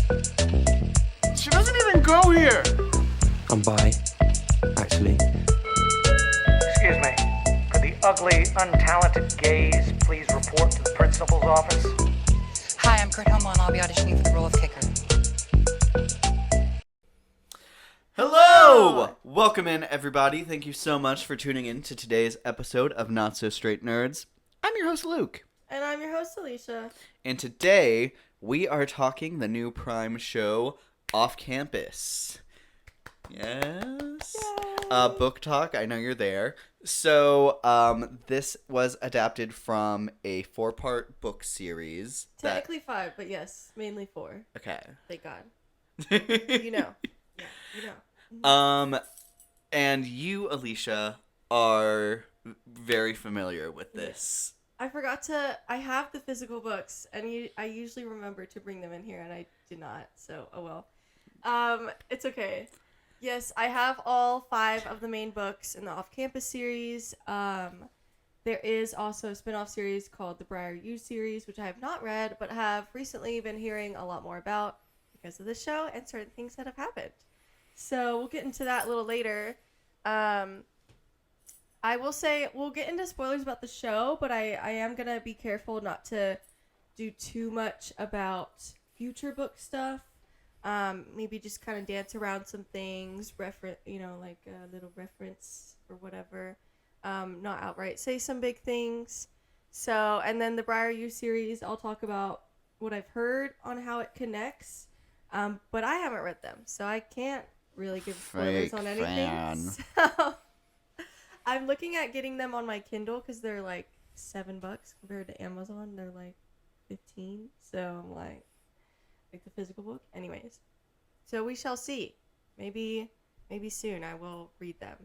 She doesn't even go here. I'm bi, actually. Excuse me. Could the ugly, untalented gays please report to the principal's office? Hi, I'm Kurt Hummel, and I'll be auditioning for the role of kicker. Hello! Welcome in, everybody. Thank you so much for tuning in to today's episode of Not So Straight Nerds. I'm your host, Luke. And I'm your host, Alicia. And today, we are talking the new Prime show, Off Campus. Yes? Book Talk, I know you're there. So, this was adapted from a 4-part book series. Technically 5, but yes, mainly 4. Okay. Thank God. You know. Yeah, you know. And you, Alicia, are very familiar with this. I have the physical books, and I usually remember to bring them in here, and I did not, so oh well. It's okay. Yes, I have all 5 of the main books in the Off-Campus series. There is also a spin-off series called the Briar U series, which I have not read, but have recently been hearing a lot more about because of the show and certain things that have happened. So we'll get into that a little later. I will say we'll get into spoilers about the show, but I am going to be careful not to do too much about future book stuff. Maybe just kind of dance around some things, like a little reference or whatever. Not outright say some big things. So, and then the Briar U series, I'll talk about what I've heard on how it connects. But I haven't read them, so I can't really give spoilers on anything. So I'm looking at getting them on my Kindle because they're like $7 compared to Amazon. They're like 15. So I'm like the physical book. Anyways, so we shall see. Maybe soon I will read them.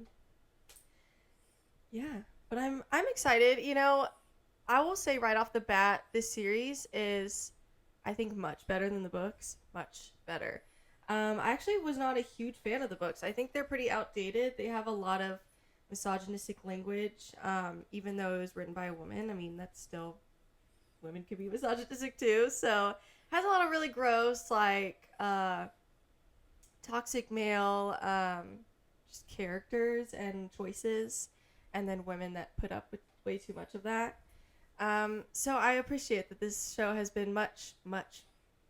Yeah, but I'm excited. You know, I will say right off the bat, this series is, I think, much better than the books. Much better. I actually was not a huge fan of the books. I think they're pretty outdated. They have a lot of misogynistic language, even though it was written by a woman. I mean, that's still, women can be misogynistic too. So, it has a lot of really gross, like, toxic male, just characters and choices, and then women that put up with way too much of that. So I appreciate that this show has been much, much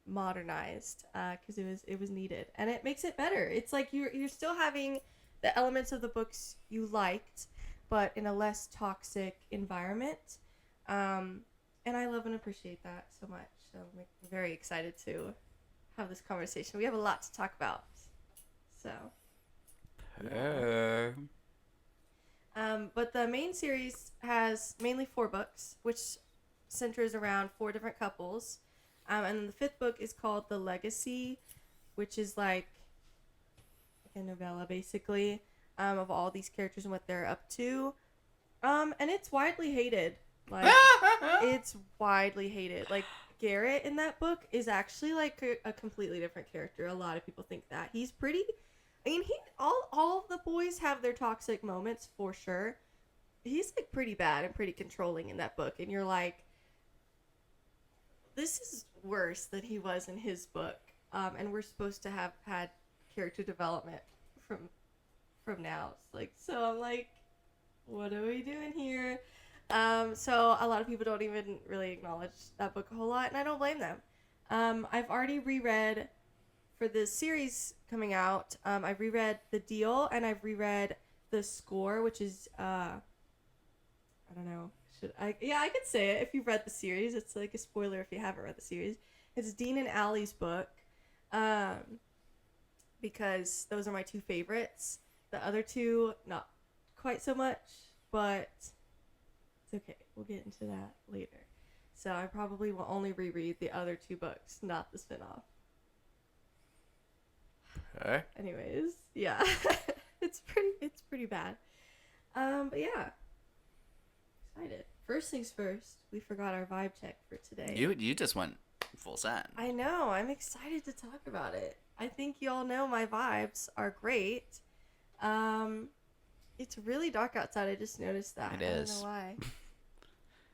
modernized, because it was needed, and it makes it better. It's like you're still having the elements of the books you liked, but in a less toxic environment. And I love and appreciate that so much. So I'm very excited to have this conversation. We have a lot to talk about. So. Yeah. But the main series has mainly 4 books, which centers around 4 different couples. And the 5th book is called The Legacy, which is like a novella, basically, of all these characters and what they're up to. And it's widely hated. Like, it's widely hated. Like, Garrett in that book is actually like a completely different character. A lot of people think that. He's pretty... I mean, all of the boys have their toxic moments, for sure. He's, like, pretty bad and pretty controlling in that book. And you're like, this is worse than he was in his book. And we're supposed to have had character development from now. So I'm like, what are we doing here? So a lot of people don't even really acknowledge that book a whole lot, and I don't blame them. I've already reread, for the series coming out, I've reread The Deal, and I've reread The Score, which is, I don't know, I could say it if you've read the series. It's like a spoiler if you haven't read the series. It's Dean and Allie's book, because those are my 2 favorites. The other 2, not quite so much, but it's okay. We'll get into that later. So I probably will only reread the other 2 books, not the spinoff. Okay. Anyways, yeah. it's pretty bad. But yeah. Excited. First things first, we forgot our vibe check for today. You just went full send. I know. I'm excited to talk about it. I think y'all know my vibes are great. It's really dark outside. I just noticed that. It is. I don't know why.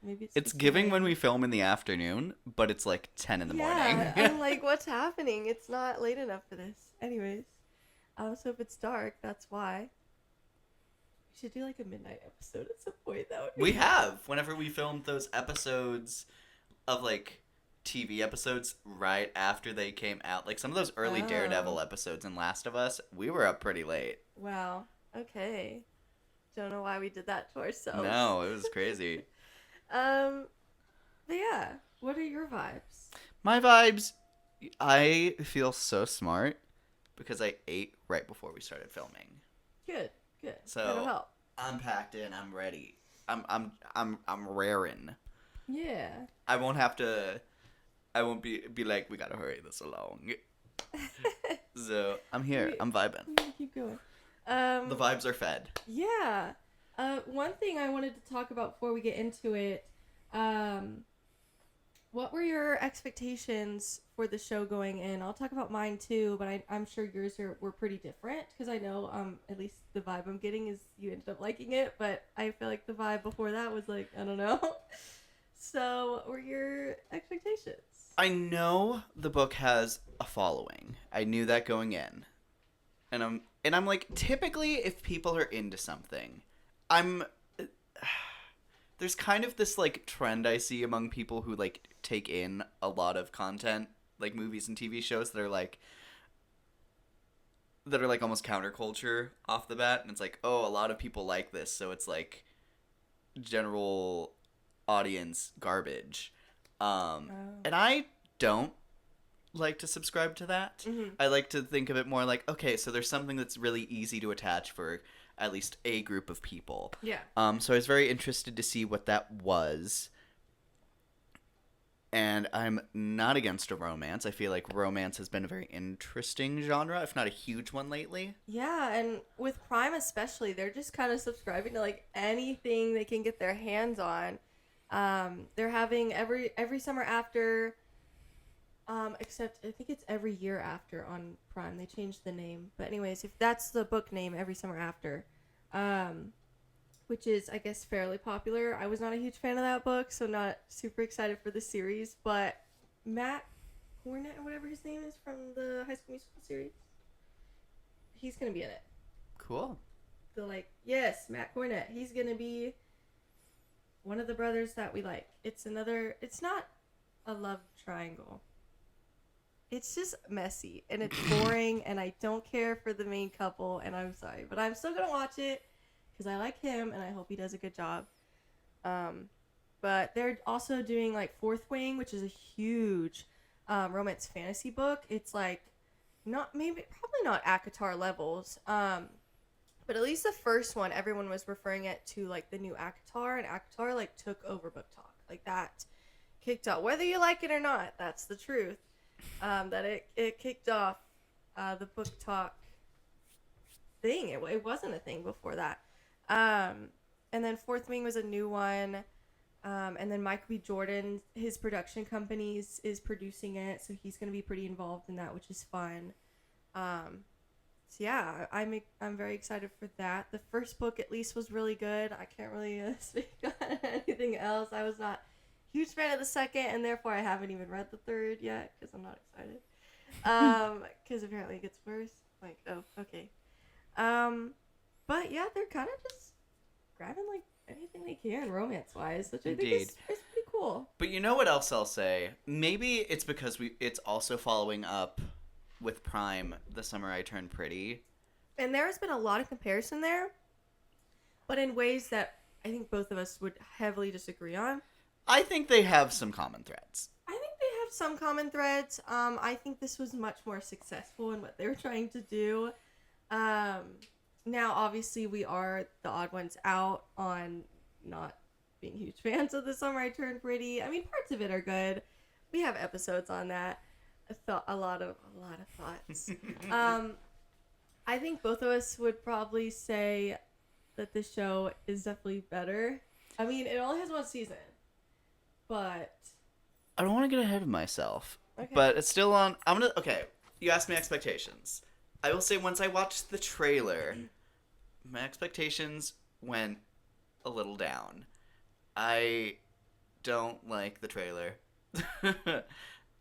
maybe It's just giving when delayed. we film in the afternoon, but it's like 10 in the morning. Yeah, I'm like, what's happening? It's not late enough for this. Anyways, so if it's dark, that's why. We should do like a midnight episode at some point. That would be We fun. have. Whenever we filmed those episodes of like TV episodes right after they came out, like some of those early Oh. Daredevil episodes in Last of Us, we were up pretty late. Wow. Okay. Don't know why we did that to ourselves. No, it was crazy. But yeah, what are your vibes? My vibes, I feel so smart because I ate right before we started filming. Good. So That'll help. I'm packed in. I'm ready. I'm raring. Yeah. I won't have to. I won't be like we gotta hurry this along. So I'm here. I'm vibing. I'm gonna keep going. The vibes are fed. Yeah. One thing I wanted to talk about before we get into it, what were your expectations for the show going in? I'll talk about mine too, but I'm sure yours were pretty different because I know at least the vibe I'm getting is you ended up liking it, but I feel like the vibe before that was like, I don't know. So, what were your expectations? I know the book has a following. I knew that going in. And I'm like, typically if people are into something, there's kind of this like trend I see among people who like take in a lot of content, like movies and TV shows that are like almost counterculture off the bat, and it's like, oh, a lot of people like this, so it's like general audience garbage. And I don't like to subscribe to that. Mm-hmm. I like to think of it more like, okay, so there's something that's really easy to attach for at least a group of people. Yeah. So I was very interested to see what that was. And I'm not against a romance. I feel like romance has been a very interesting genre, if not a huge one lately. Yeah, and with Prime especially, they're just kind of subscribing to like anything they can get their hands on. They're having every summer after, except I think it's every year after on Prime. They changed the name, but anyways, if that's the book name, every summer after, which is I guess fairly popular. I was not a huge fan of that book, so not super excited for the series. But Matt Hornet or whatever his name is from the High School Musical series, he's gonna be in it. Cool. Yes, Matt Hornet. He's gonna be one of the brothers that we like. It's not a love triangle. It's just messy and it's boring and I don't care for the main couple and I'm sorry, but I'm still gonna watch it because I like him and I hope he does a good job. But they're also doing like Fourth Wing, which is a huge romance fantasy book. It's like probably not ACOTAR levels. But at least the first one, everyone was referring it to like the new ACOTAR, and ACOTAR like took over Book Talk. Like that kicked off, whether you like it or not, that's the truth. That it kicked off the Book Talk thing. It wasn't a thing before that. And then Fourth Wing was a new one. And then Michael B. Jordan, his production company is producing it, so he's going to be pretty involved in that, which is fun. So yeah, I'm very excited for that. The first book at least was really good. I can't really speak on anything else. I was not a huge fan of the second, and therefore I haven't even read the third yet because I'm not excited. Because apparently it gets worse. Like, oh, okay. But yeah, they're kind of just grabbing like anything they can romance-wise, which I think is pretty cool. But you know what else I'll say? Maybe it's because it's also following up with Prime, The Summer I Turned Pretty. And there has been a lot of comparison there, but in ways that I think both of us would heavily disagree on. I think they have some common threads. I think they have some common threads. I think this was much more successful in what they were trying to do. Now, obviously, we are the odd ones out on not being huge fans of The Summer I Turned Pretty. I mean, parts of it are good. We have episodes on that. A lot of thoughts. I think both of us would probably say that the show is definitely better. I mean, it only has one season, but I don't want to get ahead of myself, okay. but it's still on. Okay, you asked me expectations. I will say once I watched the trailer, my expectations went a little down. I don't like the trailer.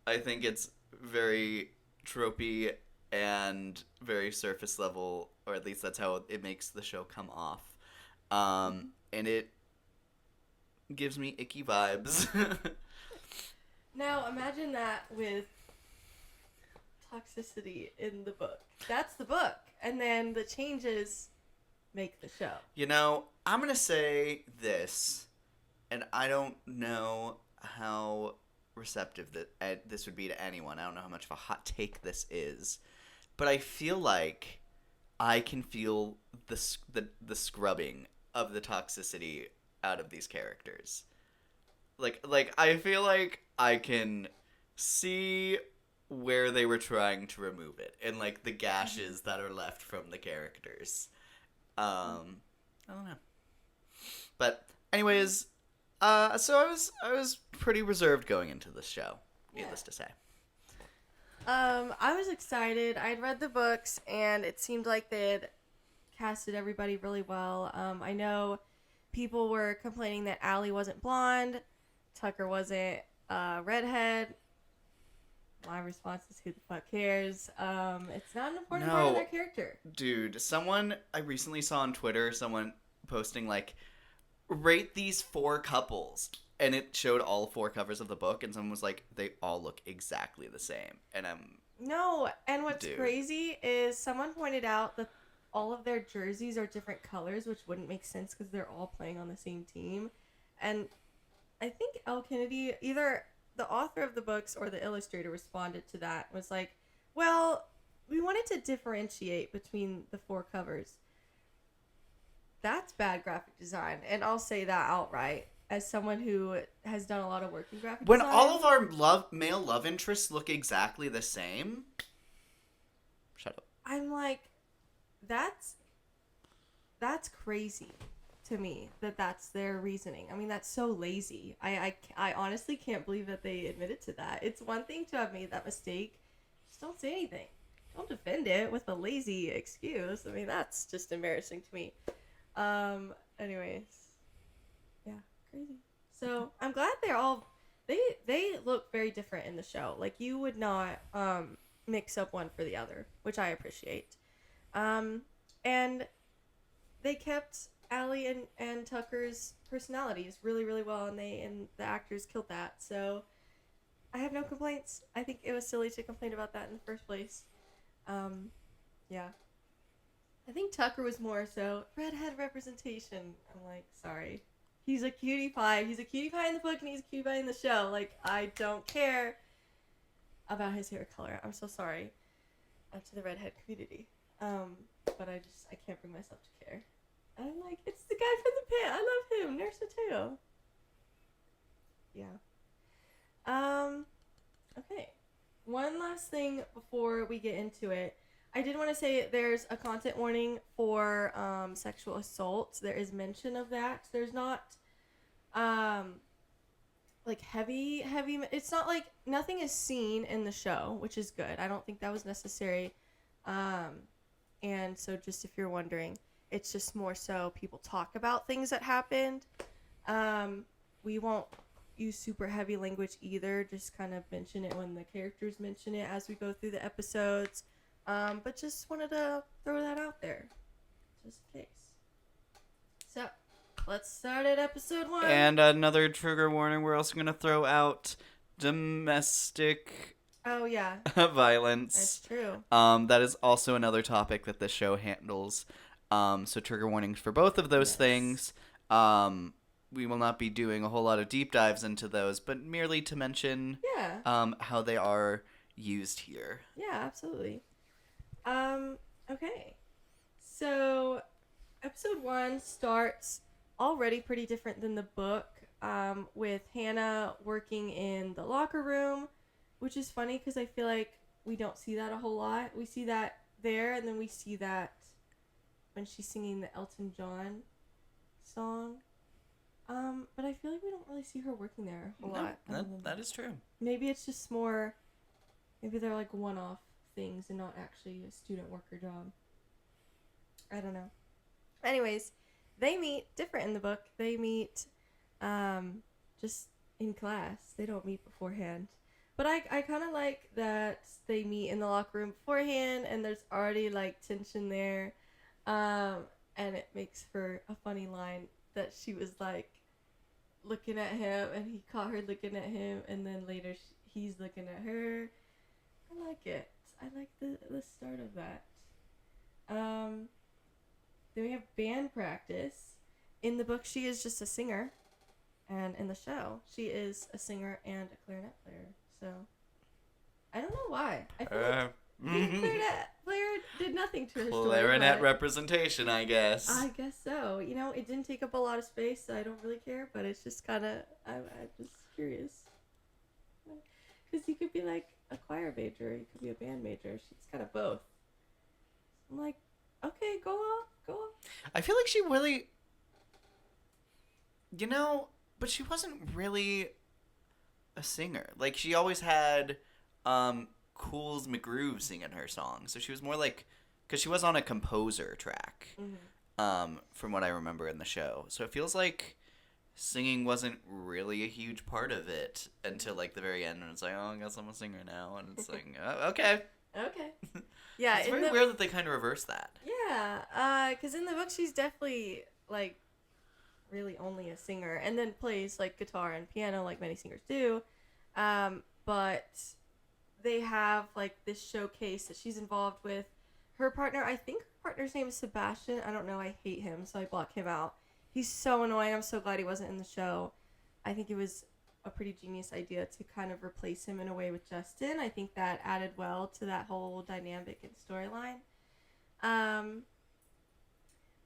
I think it's very tropey and very surface level, or at least that's how it makes the show come off. And it gives me icky vibes. Now, imagine that with toxicity in the book. That's the book. And then the changes make the show. You know, I'm going to say this, and I don't know how receptive that this would be to anyone. I don't know how much of a hot take this is. But I feel like I can feel the scrubbing of the toxicity out of these characters. Like I feel like I can see where they were trying to remove it, and like the gashes that are left from the characters. I don't know. But anyways, so I was pretty reserved going into this show, needless to say. I was excited. I'd read the books, and it seemed like they had casted everybody really well. I know people were complaining that Allie wasn't blonde, Tucker wasn't redhead. My response is, who the fuck cares? It's not an important part of their character. Dude, I recently saw on Twitter, someone posting, like, rate these 4 couples. And it showed all 4 covers of the book, and someone was like, they all look exactly the same. And No, and what's crazy is someone pointed out that all of their jerseys are different colors, which wouldn't make sense because they're all playing on the same team. And I think Elle Kennedy, either the author of the books or the illustrator, responded to that. Was like, well, we wanted to differentiate between the 4 covers. That's bad graphic design, and I'll say that outright as someone who has done a lot of work in graphic design. When all of our male love interests look exactly the same, shut up. I'm like, that's crazy to me that's their reasoning. I mean, that's so lazy. I honestly can't believe that they admitted to that. It's one thing to have made that mistake. Just don't say anything. Don't defend it with a lazy excuse. I mean, that's just embarrassing to me. Anyways. Yeah, crazy. So, I'm glad they look very different in the show. Like, you would not mix up one for the other, which I appreciate. And they kept Allie and Tucker's personalities really, really well, and the actors killed that. So I have no complaints. I think it was silly to complain about that in the first place. Yeah. I think Tucker was more so redhead representation. I'm like, sorry. He's a cutie pie. He's a cutie pie in the book, and he's a cutie pie in the show. Like, I don't care about his hair color. I'm so sorry to the redhead community. But I can't bring myself to care. And I'm like, it's the guy from the pit. I love him. Nurse too. Yeah. Okay. One last thing before we get into it. I did want to say there's a content warning for sexual assault. There is mention of that. There's not like heavy. It's not like nothing is seen in the show, which is good. I don't think that was necessary. And so just if you're wondering, it's just more so people talk about things that happened. We won't use super heavy language either. Just kind of mention it when the characters mention it as we go through the episodes. But just wanted to throw that out there, just in case. So, let's start at episode 1. And another trigger warning, we're also going to throw out domestic violence. That's true. That is also another topic that the show handles. So trigger warnings for both of those things. We will not be doing a whole lot of deep dives into those, but merely to mention how they are used here. Yeah, absolutely. Okay. So, episode 1 starts already pretty different than the book, with Hannah working in the locker room, which is funny because I feel like we don't see that a whole lot. We see that there, and then we see that when she's singing the Elton John song. But I feel like we don't really see her working there a lot. That is true. Maybe it's just more, maybe they're like one-off things and not actually a student worker job. I don't know. Anyways, they meet different in the book. They meet just in class. They don't meet beforehand. But I kind of like that they meet in the locker room beforehand, and there's already like tension there, and it makes for a funny line that she was like looking at him, and he caught her looking at him, and then later he's looking at her. I like it. I like the start of that. Then we have band practice. In the book, she is just a singer, and in the show, she is a singer and a clarinet player. So, I don't know why. I feel like being a clarinet player did nothing to her story. Clarinet but representation, I guess. I guess so. You know, it didn't take up a lot of space, so I don't really care. But it's just kind of, I'm just curious. Because you could be like a choir major, you could be a band major. She's kind of both. I'm like, okay, go off. I feel like she really, but she wasn't really a singer. Like, she always had Cools McGroove singing her songs. So she was more like, because she was on a composer track, from what I remember in the show. So it feels like singing wasn't really a huge part of it until like the very end, and it's like, oh, I guess I'm a singer now, and it's like, oh, okay. Yeah, It's very weird that they kind of reversed that. Yeah, because in the book she's definitely like really only a singer, and then plays like guitar and piano like many singers do. But they have like this showcase that she's involved with. Her partner, I think her partner's name is Sebastian. I don't know. I hate him, so I block him out. He's so annoying. I'm so glad he wasn't in the show. I think it was a pretty genius idea to kind of replace him in a way with Justin. I think that added well to that whole dynamic and storyline.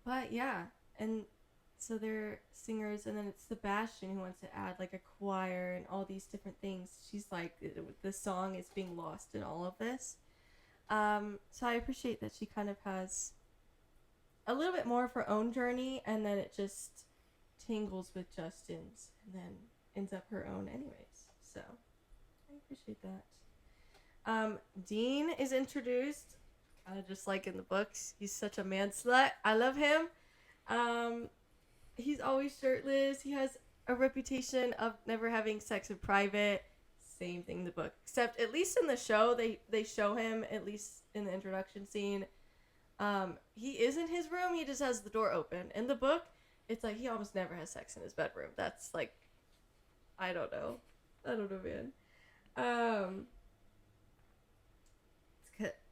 But yeah, and so they're singers, and then it's Sebastian who wants to add like a choir and all these different things. She's like, the song is being lost in all of this. So I appreciate that she kind of has a little bit more of her own journey, and then it just tangles with Justin's, and then ends up her own anyways. So I appreciate that. Dean is introduced, kind of just like in the books. He's such a man slut. I love him. He's always shirtless. He has a reputation of never having sex in private. Same thing in the book, except at least in the show they show him, at least in the introduction scene. He is in his room. He just has the door open. In the book, it's like he almost never has sex in his bedroom. That's like, I don't know, man.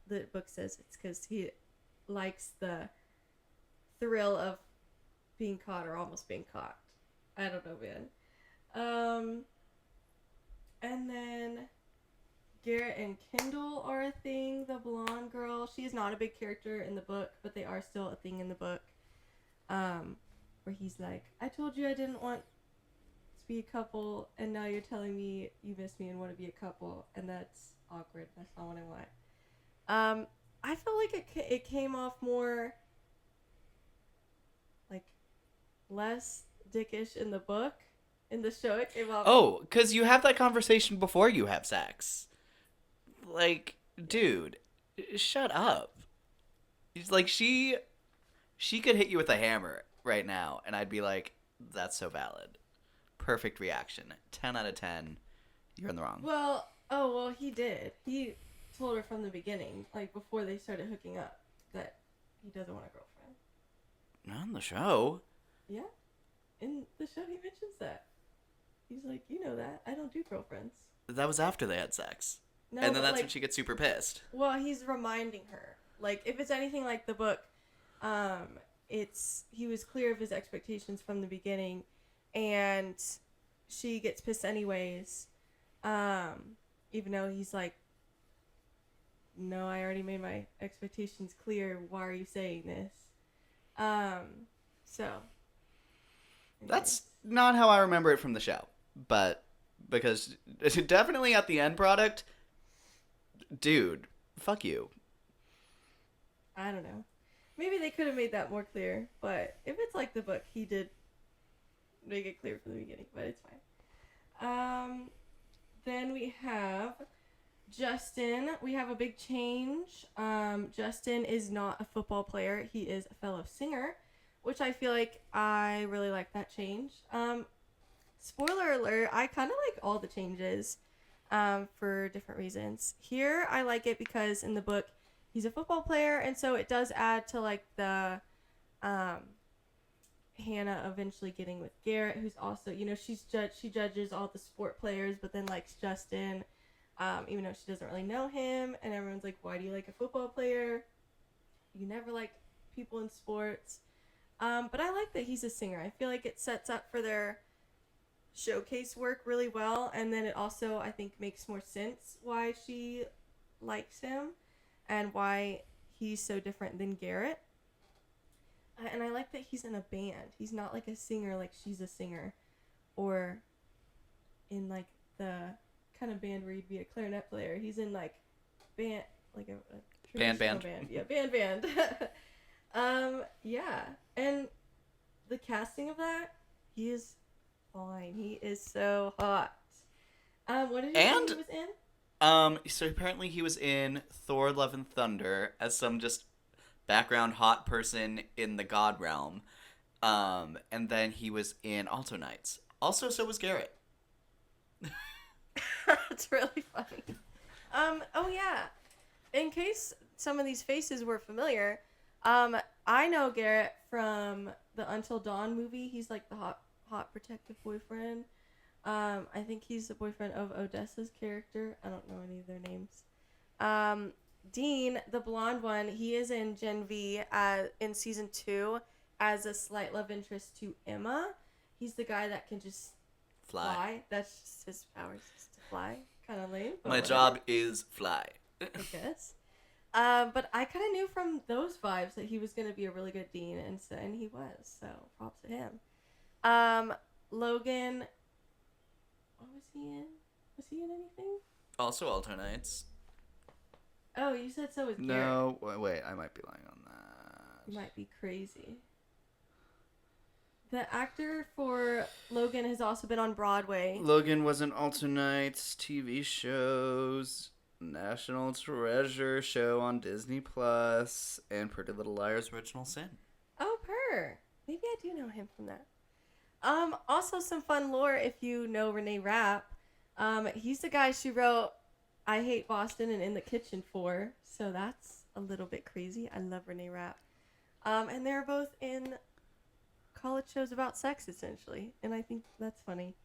The book says it's because he likes the thrill of being caught or almost being caught. I don't know, man. And then Garrett and Kendall are a thing. The blonde girl. She is not a big character in the book, but they are still a thing in the book. Where he's like, I told you I didn't want to be a couple, and now you're telling me you miss me and want to be a couple, and that's awkward. That's not what I want. I felt like it came off more like less dickish in the book. In the show, it came off. Oh, because you have that conversation before you have sex. Like, dude, shut up. It's like she could hit you with a hammer right now, and I'd be like, that's so valid. Perfect reaction. 10 out of 10. You're in the wrong. Well, he did. He told her from the beginning, like before they started hooking up, that he doesn't want a girlfriend. Not in the show. Yeah. In the show, he mentions that. He's like, you know that. I don't do girlfriends. That was after they had sex. No, and then that's like, when she gets super pissed. Well, he's reminding her. Like, if it's anything like the book, he was clear of his expectations from the beginning, and she gets pissed anyways, even though he's like, no, I already made my expectations clear. Why are you saying this? So. That's not how I remember it from the show. But, because definitely at the end product, dude, fuck you. I don't know. Maybe they could have made that more clear, but if it's like the book, he did make it clear from the beginning, but it's fine. Then we have Justin. We have a big change. Justin is not a football player. He is a fellow singer, which I feel like I really like that change. spoiler alert, I kind of like all the changes for different reasons. Here, I like it because in the book, he's a football player, and so it does add to like the Hannah eventually getting with Garrett, who's also, she judges all the sport players, but then likes Justin, even though she doesn't really know him, and everyone's like, why do you like a football player? You never like people in sports. But I like that he's a singer. I feel like it sets up for their showcase work really well, and then it also, I think, makes more sense why she likes him and why he's so different than Garrett. And I like that he's in a band. He's not like a singer like she's a singer, or in like the kind of band where you'd be a clarinet player. He's in like band, like a traditional band. Yeah, band. Yeah, and the casting of that, he is fine. He is so hot. What did you say he was in? So apparently he was in Thor: Love and Thunder as some just background hot person in the god realm. And then he was in Alto Knights. Also, so was Garrett. That's really funny. Oh yeah. In case some of these faces were familiar, I know Garrett from the Until Dawn movie. He's like the hot protective boyfriend. I think he's the boyfriend of Odessa's character. I don't know any of their names. Dean, the blonde one, he is in Gen V in season 2 as a slight love interest to Emma. He's the guy that can just fly. That's just his powers, just to fly. Kind of lame. My job is fly. I guess. But I kind of knew from those vibes that he was going to be a really good Dean, and he was. So props to him. Logan, what was he in? Was he in anything? Also Alto Knights. Oh, you said so with Garrett. No, wait, I might be lying on that. You might be crazy. The actor for Logan has also been on Broadway. Logan was in Alto Knights, TV shows, National Treasure show on Disney Plus, and Pretty Little Liars Original Sin. Oh, maybe I do know him from that. Also some fun lore if you know Renee Rapp. He's the guy she wrote I Hate Boston and In the Kitchen for, so that's a little bit crazy. I love Renee Rapp. And they're both in college shows about sex, essentially, and I think that's funny.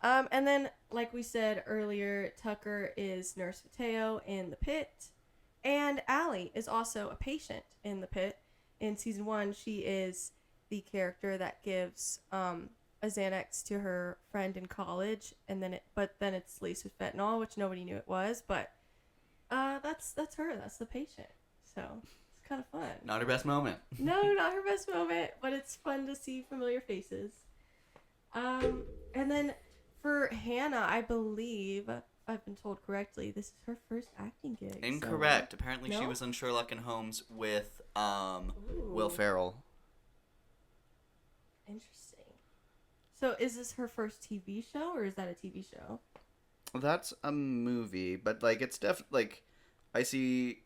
And then, like we said earlier, Tucker is Nurse Mateo in The Pit, and Allie is also a patient in The Pit. In season 1, she is the character that gives a Xanax to her friend in college, and then it's laced with fentanyl, which nobody knew it was, but that's her. That's the patient. So it's kind of fun. Not her best moment. No, not her best moment, but it's fun to see familiar faces. And then for Hannah, I believe, if I've been told correctly, this is her first acting gig. Incorrect. So... Apparently No? she was on Sherlock and Holmes with Will Ferrell. Interesting. So is this her first TV show, or is that a TV show? That's a movie, but like it's like I see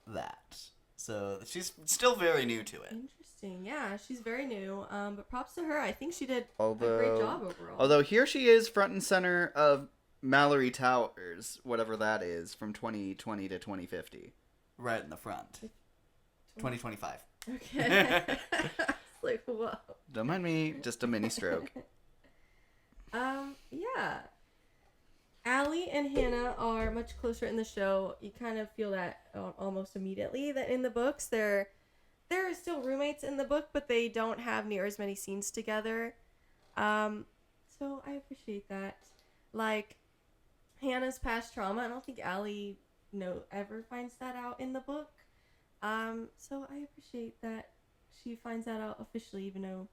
that. So she's still very new to it. Interesting. Yeah, she's very new. But props to her. I think she did a great job overall. Although here she is front and center of Mallory Towers, whatever that is, from 2020 to 2050. Right in the front. 2025. Okay. It's like, whoa. Don't mind me, just a mini stroke. Yeah. Allie and Hannah are much closer in the show. You kind of feel that almost immediately, that in the books they're still roommates in the book, but they don't have near as many scenes together. So I appreciate that. Like Hannah's past trauma, I don't think Allie ever finds that out in the book. So I appreciate that she finds that out officially, even though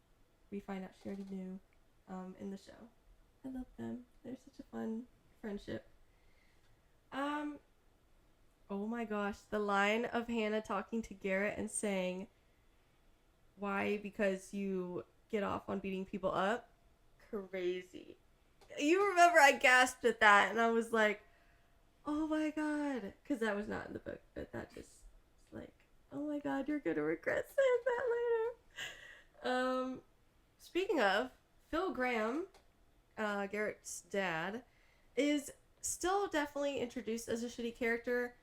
we find out she already knew in the show. I love them. They're such a fun friendship. Oh my gosh, the line of Hannah talking to Garrett and saying, "Why? Because you get off on beating people up." Crazy. You remember I gasped at that, and I was like, "Oh my god," because that was not in the book, but that just like, "Oh my god, you're gonna regret saying that later." Speaking of, Phil Graham Garrett's dad, is still definitely introduced as a shitty character,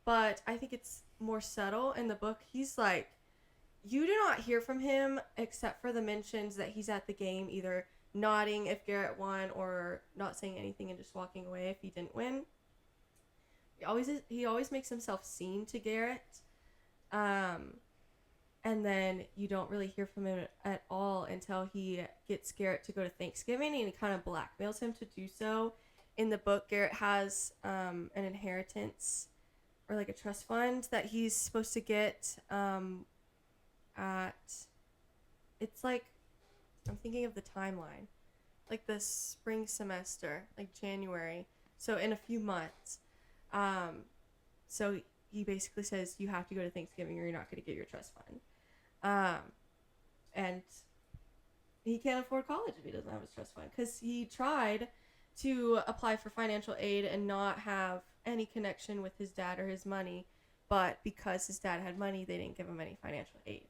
but I think it's more subtle in the book. He's like, you do not hear from him except for the mentions that he's at the game, either nodding if Garrett won or not saying anything and just walking away if he didn't win. He always makes himself seen to Garrett. And then you don't really hear from him at all until he gets Garrett to go to Thanksgiving, and he kind of blackmails him to do so. In the book, Garrett has an inheritance or like a trust fund that he's supposed to get it's like, I'm thinking of the timeline, like the spring semester, like January, so in a few months. So he basically says you have to go to Thanksgiving or you're not going to get your trust fund. And he can't afford college if he doesn't have his trust fund, because he tried to apply for financial aid and not have any connection with his dad or his money, but because his dad had money, they didn't give him any financial aid,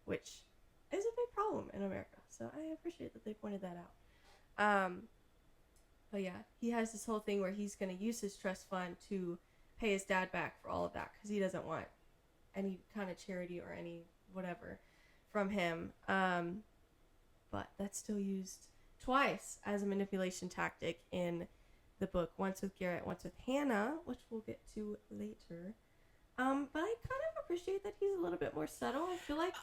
which is a big problem in America. So I appreciate that they pointed that out. But yeah, he has this whole thing where he's going to use his trust fund to pay his dad back for all of that, because he doesn't want any kind of charity or any whatever from him. But that's still used twice as a manipulation tactic in the book. Once with Garrett, once with Hannah, which we'll get to later. But I kind of appreciate that he's a little bit more subtle. I feel like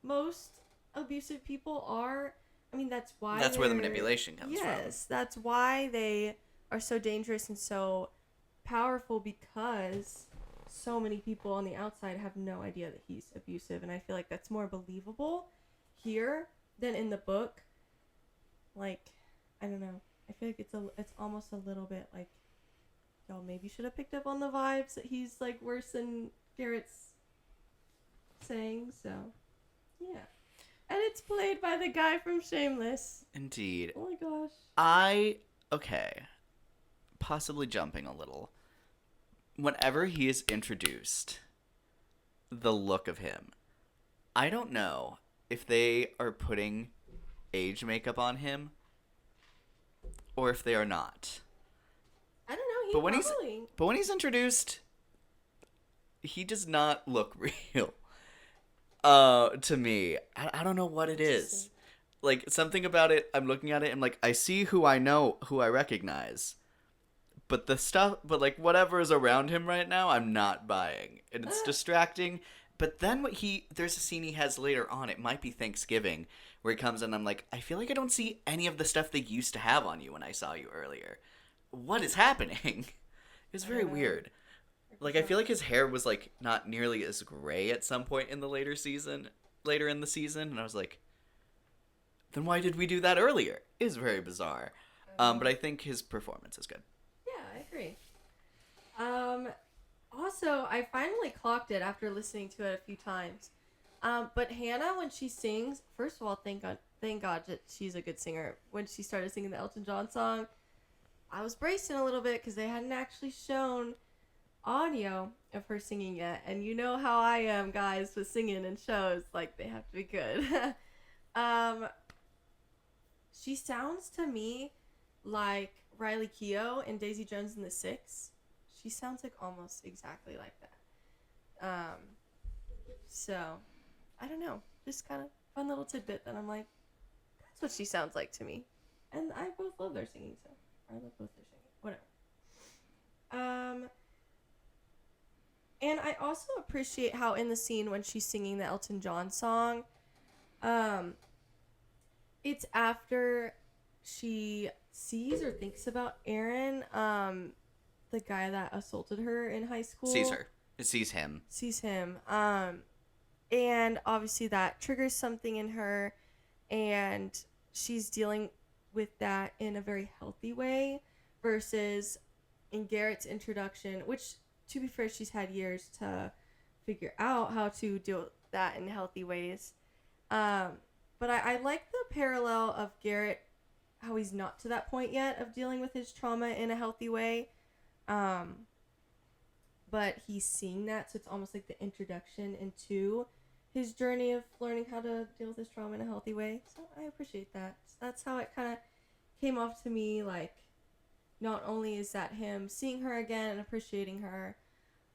most abusive people are. I mean, that's why. That's where the manipulation comes from. Yes, that's why they are so dangerous and so powerful, because so many people on the outside have no idea that he's abusive, and I feel like that's more believable here than in the book. Like, I don't know. I feel like it's almost a little bit like, y'all maybe should have picked up on the vibes that he's like worse than Garrett's saying. So, yeah. And it's played by the guy from Shameless. Indeed. Oh my gosh. Okay. Possibly jumping a little. Whenever he is introduced, the look of him, I don't know if they are putting age makeup on him or if they are not. I don't know. But when he's introduced, he does not look real. To me, I don't know what it is. Like, something about it, I'm looking at it and like, I see who I know, who I recognize, but like whatever is around him right now, I'm not buying, and it's distracting. But then there's a scene he has later on, it might be Thanksgiving, where he comes in and I'm like, I feel like I don't see any of the stuff they used to have on you when I saw you earlier. What is happening? It's very weird. Like, I feel like his hair was like not nearly as gray at some point in the later in the season, and I was like, then why did we do that earlier? It is very bizarre. But I think his performance is good. Yeah, I agree. Also, I finally clocked it after listening to it a few times. But Hannah, when she sings, first of all, thank God that she's a good singer. When she started singing the Elton John song, I was bracing a little bit because they hadn't actually shown audio of her singing yet. And you know how I am, guys, with singing in shows. Like, they have to be good. She sounds to me like Riley Keough in Daisy Jones and the Six. She sounds like almost exactly like that. So, I don't know. Just kind of fun little tidbit that I'm like, that's what she sounds like to me. And I both love their singing, so I love both their singing. Whatever. And I also appreciate how in the scene when she's singing the Elton John song, it's after she sees or thinks about Aaron, the guy that assaulted her in high school. Sees her. It sees him. Sees him. And obviously that triggers something in her, and she's dealing with that in a very healthy way versus in Garrett's introduction, which, to be fair, she's had years to figure out how to deal with that in healthy ways. But I like the parallel of Garrett, how he's not to that point yet of dealing with his trauma in a healthy way. But he's seeing that, so it's almost like the introduction into his journey of learning how to deal with his trauma in a healthy way. So I appreciate that. So that's how it kind of came off to me like not only is that him seeing her again and appreciating her,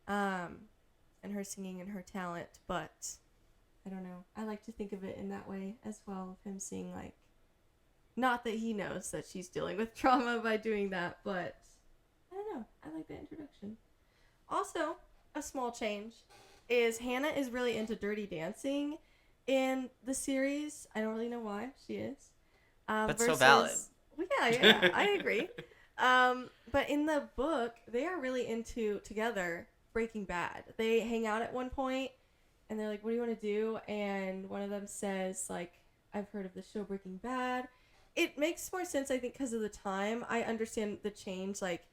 and her singing and her talent, but I don't know. I like to think of it in that way as well, of him seeing like, not that he knows that she's dealing with trauma by doing that, but I don't know. I like that introduction. Also, a small change is Hannah is really into Dirty Dancing in the series. I don't really know why she is. But so valid. Well, yeah, I agree. But in the book, they are really into together Breaking Bad. They hang out at one point, and they're like, "What do you want to do?" And one of them says, "Like, I've heard of the show Breaking Bad." It makes more sense, I think, because of the time. I understand the change. Like,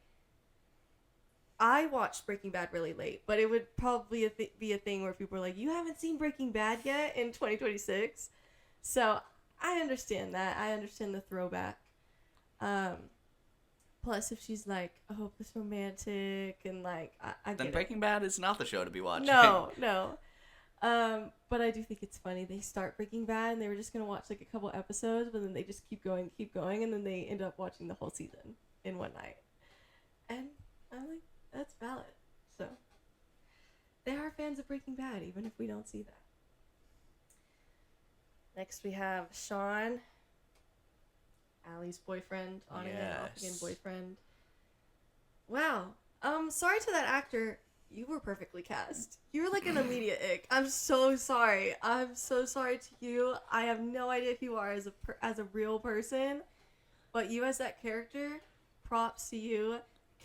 I watched Breaking Bad really late, but it would probably be a thing where people are like, "You haven't seen Breaking Bad yet in 2026?" So I understand that. I understand the throwback. Plus, if she's like a hopeless romantic and like, I Then get Breaking Bad is not the show to be watching. No. But I do think it's funny. They start Breaking Bad and they were just gonna watch like a couple episodes, but then they just keep going, and then they end up watching the whole season in one night. And I'm like, that's valid. So they are fans of Breaking Bad, even if we don't see that. Next we have Sean, Allie's boyfriend, on again, off again boyfriend. Wow. Sorry to that actor. You were perfectly cast. You were like an immediate ick. I'm so sorry. I'm so sorry to you. I have no idea who you are as a real person, but you as that character, props to you.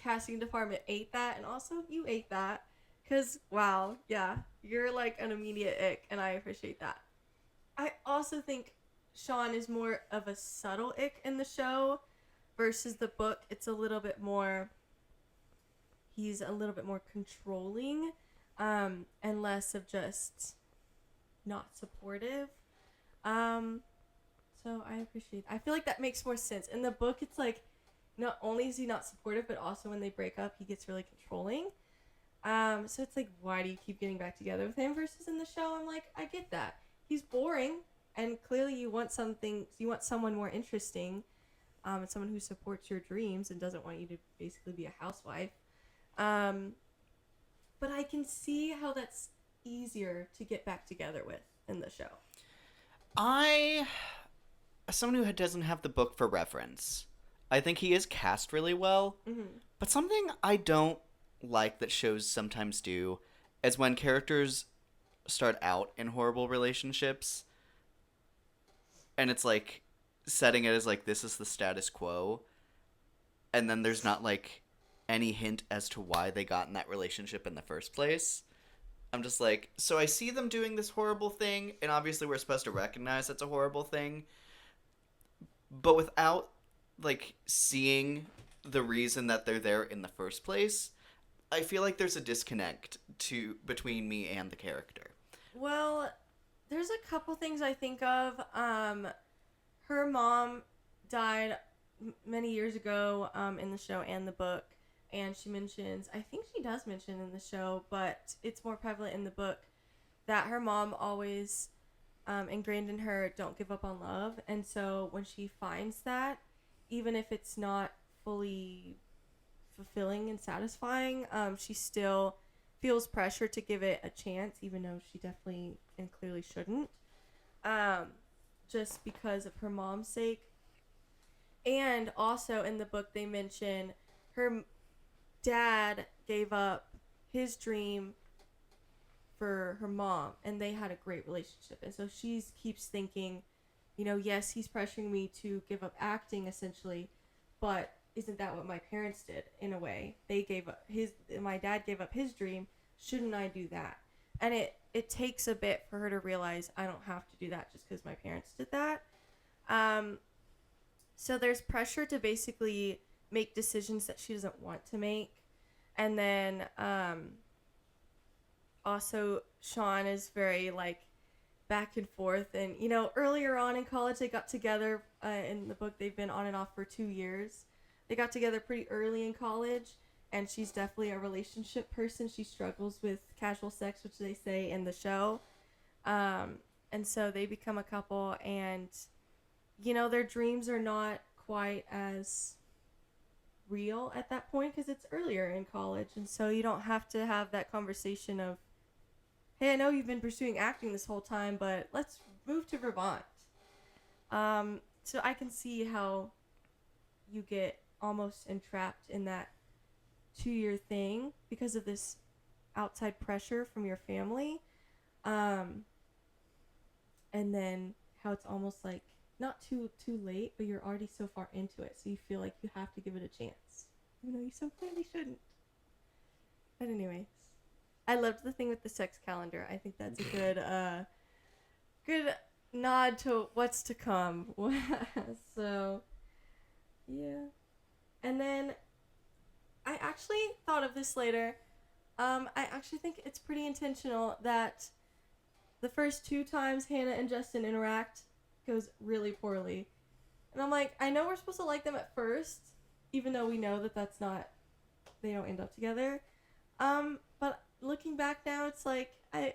Casting department ate that, and also you ate that. Cause wow, yeah, you're like an immediate ick, and I appreciate that. I also think Sean is more of a subtle ick in the show versus the book. It's a little bit more, he's a little bit more controlling, and less of just not supportive. So I appreciate, I feel like that makes more sense. In the book, it's like, not only is he not supportive, but also when they break up, he gets really controlling. So it's like, why do you keep getting back together with him? Versus in the show, I'm like, I get that. He's boring, and clearly you want someone more interesting, and someone who supports your dreams and doesn't want you to basically be a housewife. But I can see how that's easier to get back together with in the show. As someone who doesn't have the book for reference, I think he is cast really well. Mm-hmm. But something I don't like that shows sometimes do is when characters start out in horrible relationships, and it's like setting it as like, this is the status quo, and then there's not like any hint as to why they got in that relationship in the first place. I'm just like, so I see them doing this horrible thing, and obviously we're supposed to recognize it's a horrible thing, but without like seeing the reason that they're there in the first place, I feel like there's a disconnect between me and the character. Well, there's a couple things I think of. Her mom died many years ago in the show and the book, and she mentions, I think she does mention in the show, but it's more prevalent in the book, that her mom always ingrained in her, don't give up on love. And so when she finds that, even if it's not fully fulfilling and satisfying, she still feels pressure to give it a chance, even though she definitely and clearly shouldn't, just because of her mom's sake. And also in the book they mention her dad gave up his dream for her mom, and they had a great relationship. And so she keeps thinking, you know, yes, he's pressuring me to give up acting essentially, but isn't that what my parents did in a way? They gave up my dad gave up his dream. Shouldn't I do that? And it takes a bit for her to realize, I don't have to do that just because my parents did that. So there's pressure to basically make decisions that she doesn't want to make. And then also Sean is very like back and forth. And, you know, earlier on in college they got together. In the book they've been on and off for 2 years. They got together pretty early in college, and she's definitely a relationship person. She struggles with casual sex, which they say in the show. And so they become a couple, and, you know, their dreams are not quite as real at that point because it's earlier in college, and so you don't have to have that conversation of, hey, I know you've been pursuing acting this whole time, but let's move to Vermont. So I can see how you get almost entrapped in that 2-year thing because of this outside pressure from your family. And then how it's almost like not too late, but you're already so far into it, so you feel like you have to give it a chance, even though you so clearly shouldn't. But anyways, I loved the thing with the sex calendar. I think that's a good nod to what's to come. So, yeah. And then I actually thought of this later. I actually think it's pretty intentional that the first 2 times Hannah and Justin interact goes really poorly. And I'm like, I know we're supposed to like them at first, even though we know that that's not, they don't end up together. But looking back now, it's like,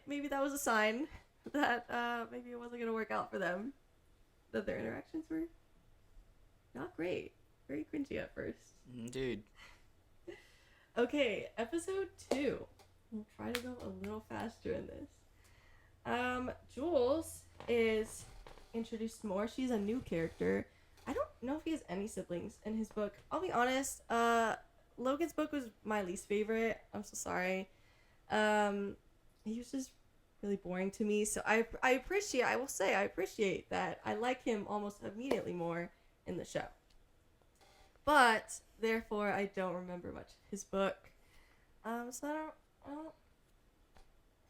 maybe that was a sign that maybe it wasn't going to work out for them. That their interactions were not great. Very cringy at first. Dude. Okay, episode 2. We'll try to go a little faster in this. Jules is introduced more. She's a new character. I don't know if he has any siblings in his book. I'll be honest, Logan's book was my least favorite. I'm so sorry. He was just really boring to me. So I will say I appreciate that. I like him almost immediately more in the show. But therefore I don't remember much of his book. So I don't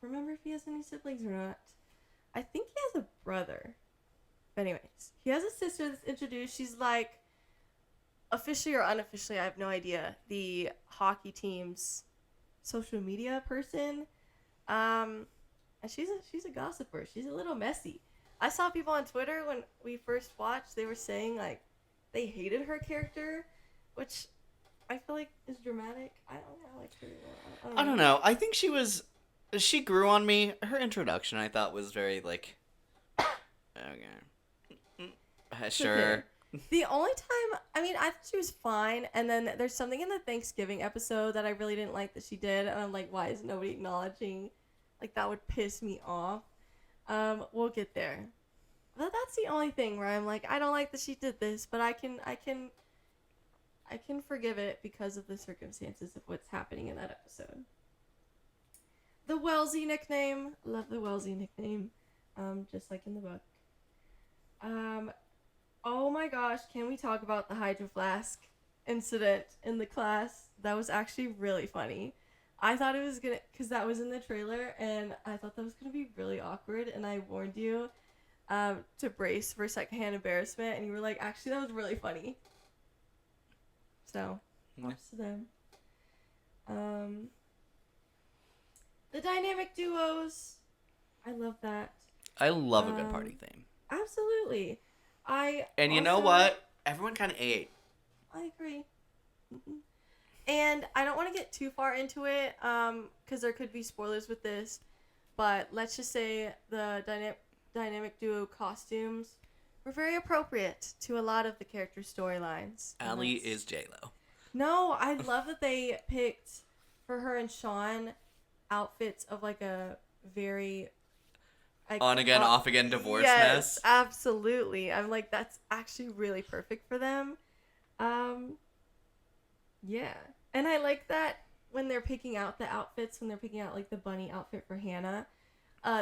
remember if he has any siblings or not. I think he has a brother. But anyways, he has a sister that's introduced. She's like, officially or unofficially, I have no idea, the hockey team's social media person. And she's a gossiper. She's a little messy. I saw people on Twitter when we first watched, they were saying like they hated her character, which I feel like is dramatic. I don't know. I like her. I don't know. I think she grew on me. Her introduction, I thought, was very like, okay, sure. Okay. The only time, I mean, I thought she was fine, and then there's something in the Thanksgiving episode that I really didn't like that she did, and I'm like, why is nobody acknowledging? Like, that would piss me off. We'll get there. But that's the only thing where I'm like, I don't like that she did this, but I can forgive it because of the circumstances of what's happening in that episode. The Wellesley nickname. Love the Wellesley nickname. Just like in the book. Oh my gosh, can we talk about the Hydro Flask incident in the class? That was actually really funny. I thought it was gonna, because that was in the trailer, and I thought that was gonna be really awkward, and I warned you to brace for secondhand embarrassment, and you were like, actually, that was really funny. So, props to them. The dynamic duos. I love that. I love a good party theme. Absolutely. And you know what? Everyone kind of ate. I agree. Mm-hmm. And I don't want to get too far into it, because there could be spoilers with this, but let's just say the dynamic duo costumes were very appropriate to a lot of the character storylines. Allie is J-Lo. No, I love that they picked, for her and Sean, outfits of like a very... Like, on again, off again divorce yes, mess. Absolutely. I'm like, that's actually really perfect for them. Yeah. And I like that when they're picking out the outfits, when they're picking out like the bunny outfit for Hannah,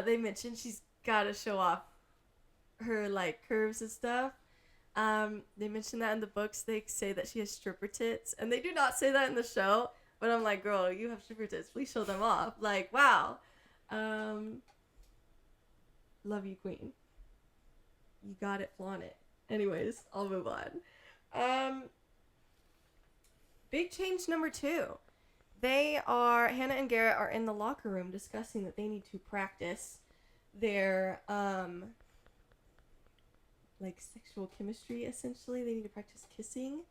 they mentioned she's got to show off her like curves and stuff. They mentioned that in the books. They say that she has stripper tits, and they do not say that in the show. But I'm like, girl, you have stripper tits. Please show them off. Like, wow. Love you, queen. You got it, flaunt it. Anyways, I'll move on. Big change number 2. Hannah and Garrett are in the locker room discussing that they need to practice their, like sexual chemistry, essentially. They need to practice kissing.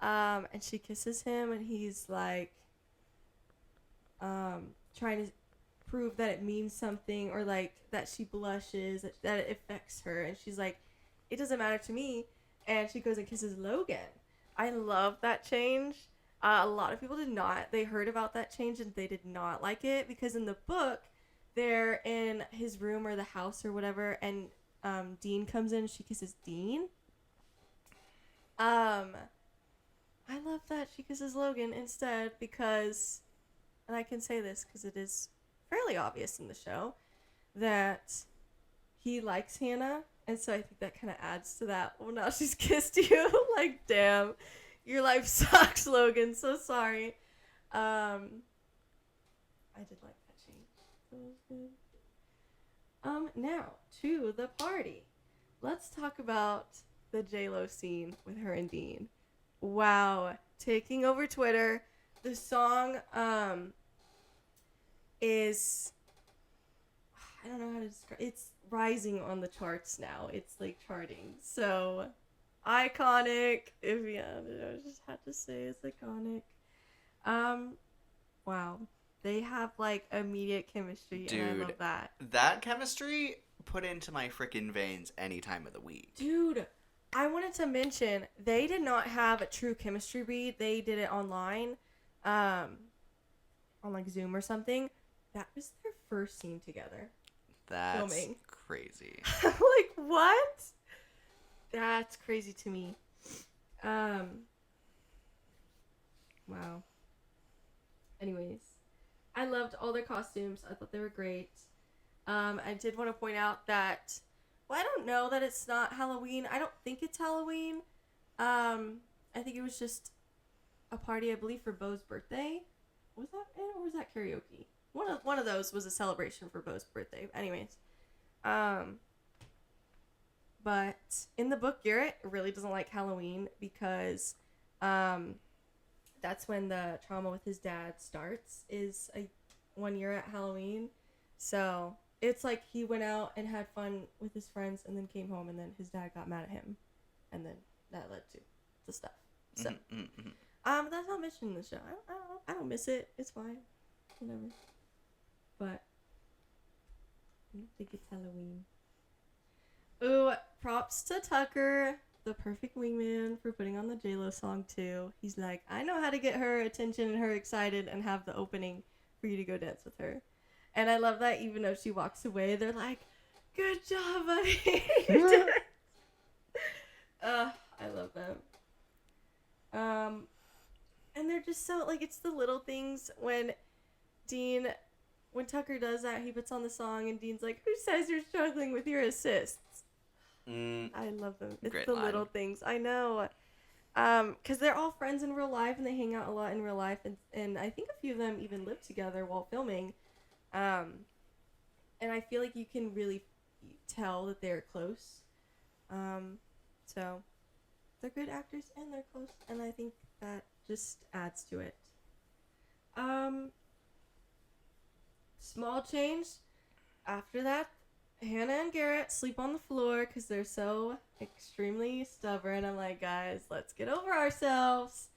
And she kisses him, and he's like, trying to prove that it means something, or like that she blushes, that it affects her, and she's like, it doesn't matter to me. and she goes and kisses Logan. I love that change. A lot of people did not. They heard about that change and they did not like it because in the book, they're in his room or the house or whatever, and Dean comes in and she kisses Dean. I love that she kisses Logan instead because, and I can say this because it is fairly obvious in the show, that he likes Hannah, and so I think that kind of adds to that. Well, now she's kissed you. Like, damn, your life sucks, Logan. So sorry. I did like that change. That was good. Now to the party. Let's talk about the J-Lo scene with her and Dean. Wow, taking over Twitter. The song is, I don't know how to describe. It's rising on the charts now. It's like charting. So iconic. If I just had to say it's iconic. Wow. They have like immediate chemistry, Dude, and I love that. That chemistry put into my freaking veins any time of the week. Dude, I wanted to mention they did not have a true chemistry read. They did it online, on like Zoom or something. That was their first scene together. That's Filming. crazy. Like, what? That's crazy to me. Wow. Anyways, I loved all their costumes. I thought they were great. I did want to point out that, well, I don't know that it's not Halloween. I don't think it's Halloween. I think it was just a party, I believe, for Bo's birthday. Was that it, or was that karaoke? One of those was a celebration for Bo's birthday. Anyways, but in the book, Garrett really doesn't like Halloween because, that's when the trauma with his dad starts. Is 1 year at Halloween, so it's like he went out and had fun with his friends and then came home and then his dad got mad at him, and then that led to the stuff. So, that's not mentioned in the show. I don't miss it. It's fine, whatever. But I don't think it's Halloween. Ooh, props to Tucker, the perfect wingman, for putting on the J-Lo song too. He's like, I know how to get her attention and her excited and have the opening for you to go dance with her. And I love that even though she walks away, they're like, good job, buddy. I love them. And they're just so, like, it's the little things when Tucker does that, he puts on the song and Dean's like, who says you're struggling with your assists? I love them. It's Great the line. little things. I know. Because they're all friends in real life and they hang out a lot in real life. And I think a few of them even live together while filming. And I feel like you can really tell that they're close. So they're good actors and they're close. And I think that just adds to it. Small change. After that, Hannah and Garrett sleep on the floor because they're so extremely stubborn. I'm like, guys, let's get over ourselves.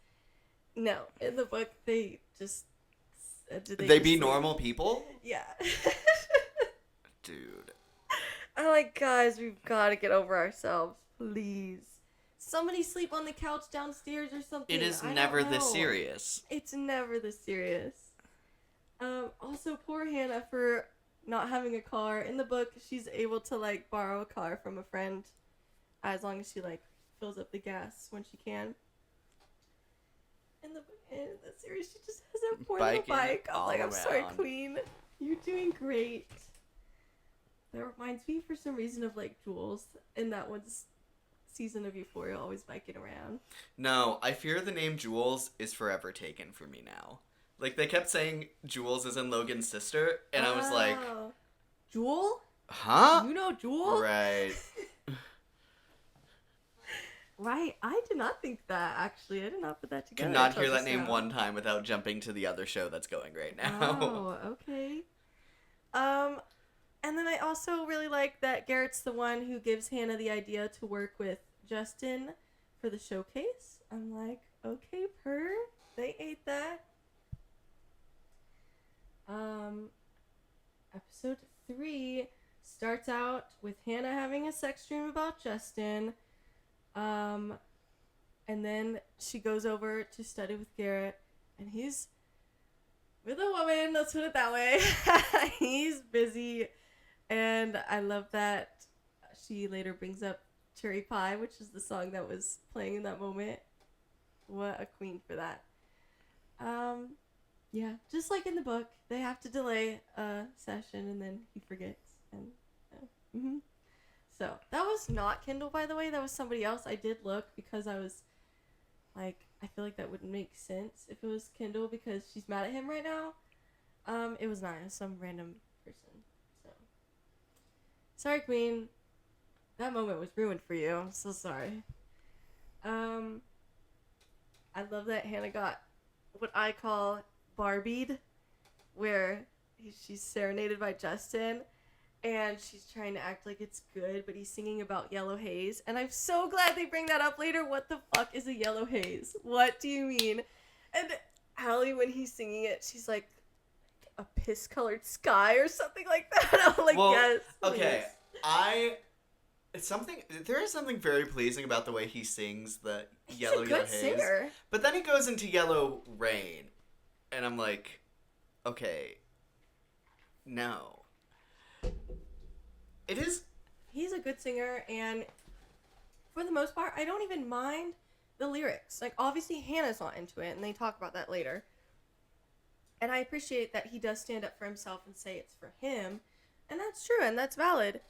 No, in the book, they just... They be normal people? Yeah. Dude. I'm like, guys, we've got to get over ourselves, please. Somebody sleep on the couch downstairs or something. It is I never don't this know. serious. It's never this serious. Also, poor Hannah for not having a car. In the book, she's able to, like, borrow a car from a friend as long as she, like, fills up the gas when she can. In the series, she just has a poor little Biking bike. I'm all like, I'm sorry, around. Queen. You're doing great. That reminds me, for some reason, of, like, Jules in that one season of Euphoria, always biking around. No, I fear the name Jules is forever taken from me now. Like, they kept saying Jules is in Logan's sister, and I was like... Jewel? Huh? You know Jewel? Right. Right, I did not think that, actually. I did not put that together. Could not until hear that just name now. one time without jumping to the other show that's going right now. Oh, okay. And then I also really like that Garrett's the one who gives Hannah the idea to work with Justin for the showcase. I'm like, okay, they ate that. Episode 3 starts out with Hannah having a sex dream about Justin. And then she goes over to study with Garrett, and he's with a woman, let's put it that way. He's busy, and I love that she later brings up Cherry Pie, which is the song that was playing in that moment. What a queen for that. Yeah, just like in the book, they have to delay a session, and then he forgets. And So, that was not Kindle, by the way. That was somebody else. I did look because I was like, I feel like that wouldn't make sense if it was Kindle because she's mad at him right now. It was not. It was some random person. So, sorry, Queen. That moment was ruined for you. I'm so sorry. I love that Hannah got what I call Barbied, where she's serenaded by Justin. And she's trying to act like it's good, but he's singing about yellow haze. And I'm so glad they bring that up later. What the fuck is a yellow haze? What do you mean? And Allie, when he's singing it, she's like, a piss-colored sky or something like that. I'm like, Well, yes. okay. Please. There is something very pleasing about the way he sings the He's Yellow a good Yellow Haze. singer. But then he goes into Yellow Rain. And I'm like, okay, no. It is. He's a good singer, and for the most part, I don't even mind the lyrics. Like, obviously, Hannah's not into it, and they talk about that later. And I appreciate that he does stand up for himself and say it's for him. And that's true, and that's valid.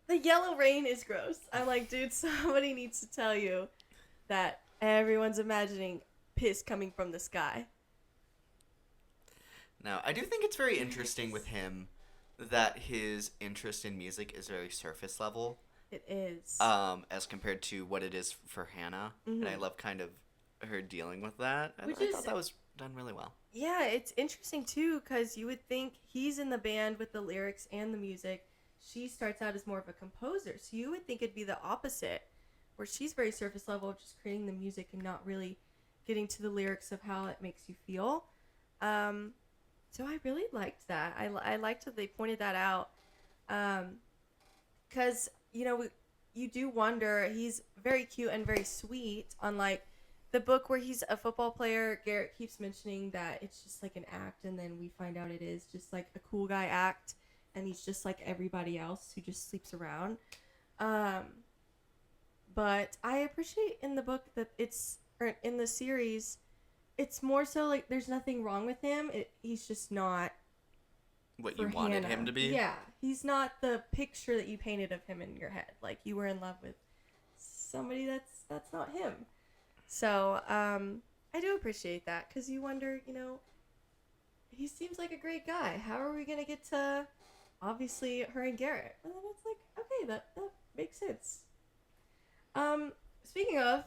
The Yellow Rain is gross. I'm like, dude, somebody needs to tell you that everyone's imagining piss coming from the sky. Now, I do think it's very interesting with him that his interest in music is very surface level. It is. As compared to what it is for Hannah. Mm-hmm. And I love kind of her dealing with that. I thought that was done really well. Yeah, it's interesting, too, because you would think he's in the band with the lyrics and the music. She starts out as more of a composer, so you would think it'd be the opposite, where she's very surface level, just creating the music and not really getting to the lyrics of how it makes you feel. So I really liked that. I liked that they pointed that out. Because, you do wonder, he's very cute and very sweet, unlike the book where he's a football player. Garrett keeps mentioning that it's just like an act, and then we find out it is just like a cool guy act, and he's just like everybody else who just sleeps around. But I appreciate in the book that or in the series, it's more so like there's nothing wrong with him. He's just not what you wanted Hannah. him to be. Yeah, he's not the picture that you painted of him in your head. Like you were in love with somebody that's not him. So I do appreciate that because you wonder, he seems like a great guy. How are we gonna get to obviously her and Garrett? And then it's like, okay, that makes sense. Speaking of,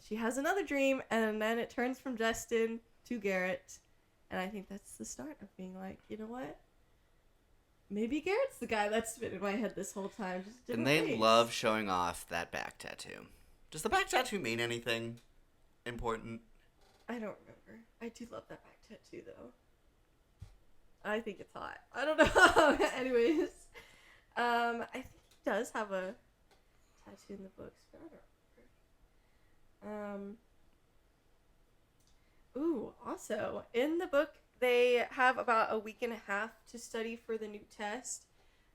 she has another dream, and then it turns from Justin to Garrett. And I think that's the start of being like, you know what? Maybe Garrett's the guy that's been in my head this whole time. Just And they love showing off that back tattoo. Does the back tattoo mean anything important? I don't remember. I do love that back tattoo, though. I think it's hot. I don't know. Anyways. I think he does have a tattoo in the books, but I don't remember. Also, in the book, they have about a week and a half to study for the new test,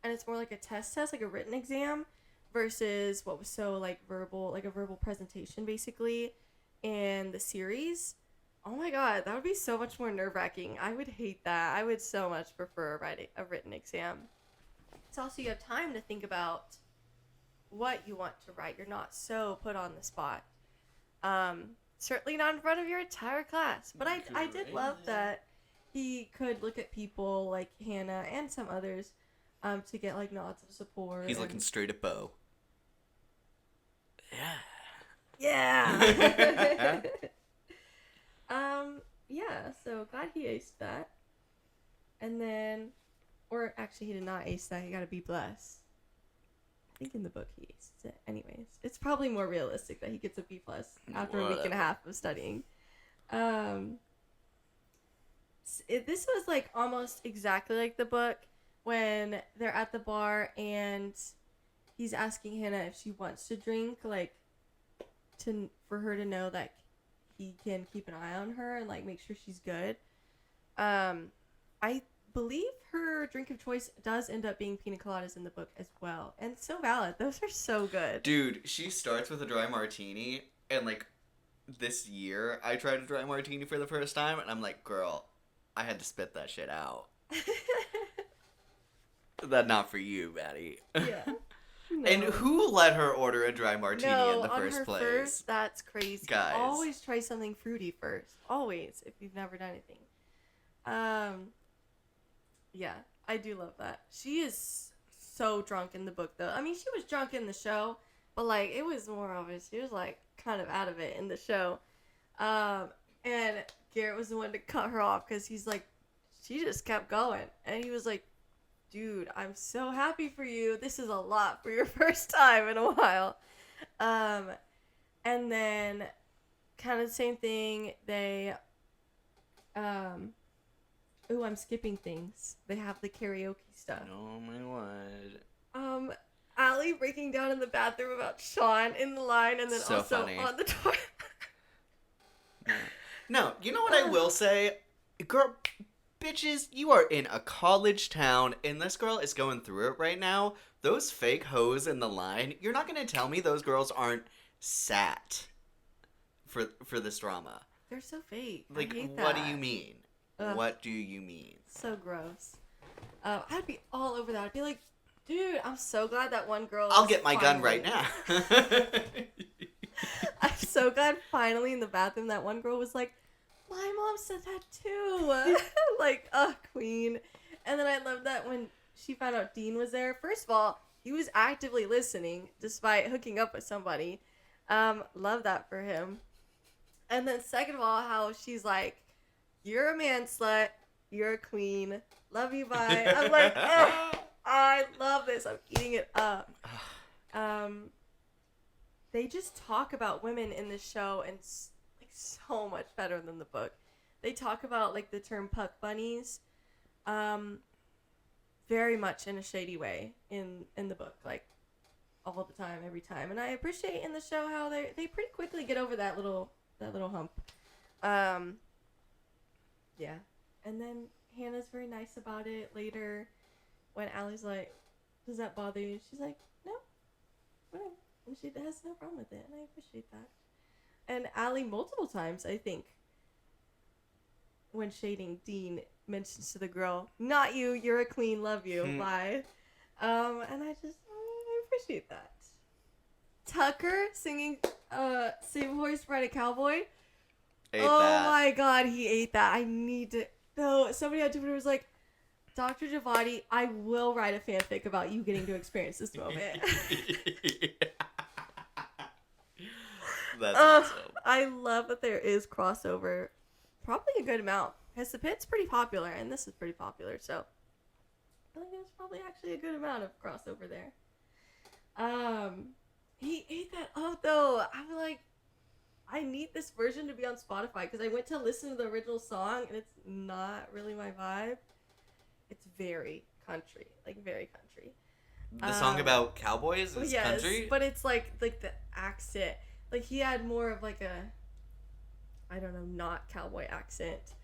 and it's more like a test, like a written exam, versus what was so like a verbal presentation basically in the series. Oh my god, that would be so much more nerve-wracking. I would hate that. I would so much prefer a written exam. It's also, you have time to think about what you want to write. You're not so put on the spot. Certainly not in front of your entire class. But I did love that he could look at people like Hannah and some others to get like nods of support. He's looking straight at Bo. Yeah. Yeah, so glad he aced that. And then, or actually he did not ace that, he got a B+. I think in the book he aced it. Anyways, it's probably more realistic that he gets a B+ after a week and a half of studying. This was like almost exactly like the book when they're at the bar and he's asking Hannah if she wants to drink, like for her to know that he can keep an eye on her and like make sure she's good. I believe her drink of choice does end up being pina coladas in the book as well, and so valid. Those are so good. Dude, she starts with a dry martini, and like this year I tried a dry martini for the first time, and I'm like, girl, I had to spit that shit out. That not for you, Maddie. Yeah. No. And who let her order a dry martini in the on first her place? First, that's crazy. Guys. Always try something fruity first. Always, if you've never done anything. Yeah, I do love that. She is so drunk in the book, though. I mean, she was drunk in the show, but like it was more obvious. She was like kind of out of it in the show. And Garrett was the one to cut her off because he's like, she just kept going, and he was like, dude, I'm so happy for you. This is a lot for your first time in a while. And then kind of the same thing. They, ooh, I'm skipping things. They have the karaoke stuff. Oh my word. Allie breaking down in the bathroom about Sean in the line, and then So also funny. on the toilet. No, you know what I will say? Girl, bitches, you are in a college town, and this girl is going through it right now. Those fake hoes in the line, you're not going to tell me those girls aren't sat for this drama. They're so fake. Like, I hate what do that. you mean? Ugh. What do you mean? So gross. I'd be all over that. I'd be like, dude, I'm so glad that one girl. I'll is get my gun right finally- now. I'm so glad finally in the bathroom that one girl was like, my mom said that too. Like, queen. And then I love that when she found out Dean was there. First of all, he was actively listening despite hooking up with somebody. Love that for him. And then second of all, how she's like, you're a man slut. You're a queen. Love you, bye. I'm like, oh, I love this. I'm eating it up. They just talk about women in this show and like so much better than the book. They talk about like the term puck bunnies, very much in a shady way in the book, like all the time, every time. And I appreciate in the show how they pretty quickly get over that little hump. Yeah. And then Hannah's very nice about it later when Allie's like, does that bother you? She's like, no, whatever. And she has no problem with it, and I appreciate that. And Allie multiple times, I think, when shading Dean, mentions to the girl, not you, you're a queen, love you, bye. And I appreciate that. Tucker singing Same Horse Ride a Cowboy. Ate Oh that. my god, he ate that. I need to. No, somebody on Twitter was like, Dr. Javadi, I will write a fanfic about you getting to experience this moment. That's awesome. I love that there is crossover. Probably a good amount. Because the pit's pretty popular, and this is pretty popular, so I feel like there's probably actually a good amount of crossover there. He ate that up though. I'm like, I need this version to be on Spotify because I went to listen to the original song and it's not really my vibe. It's very country, like very country. The song about cowboys is Yes, country? but it's like the accent. Like he had more of like a, I don't know, not cowboy accent.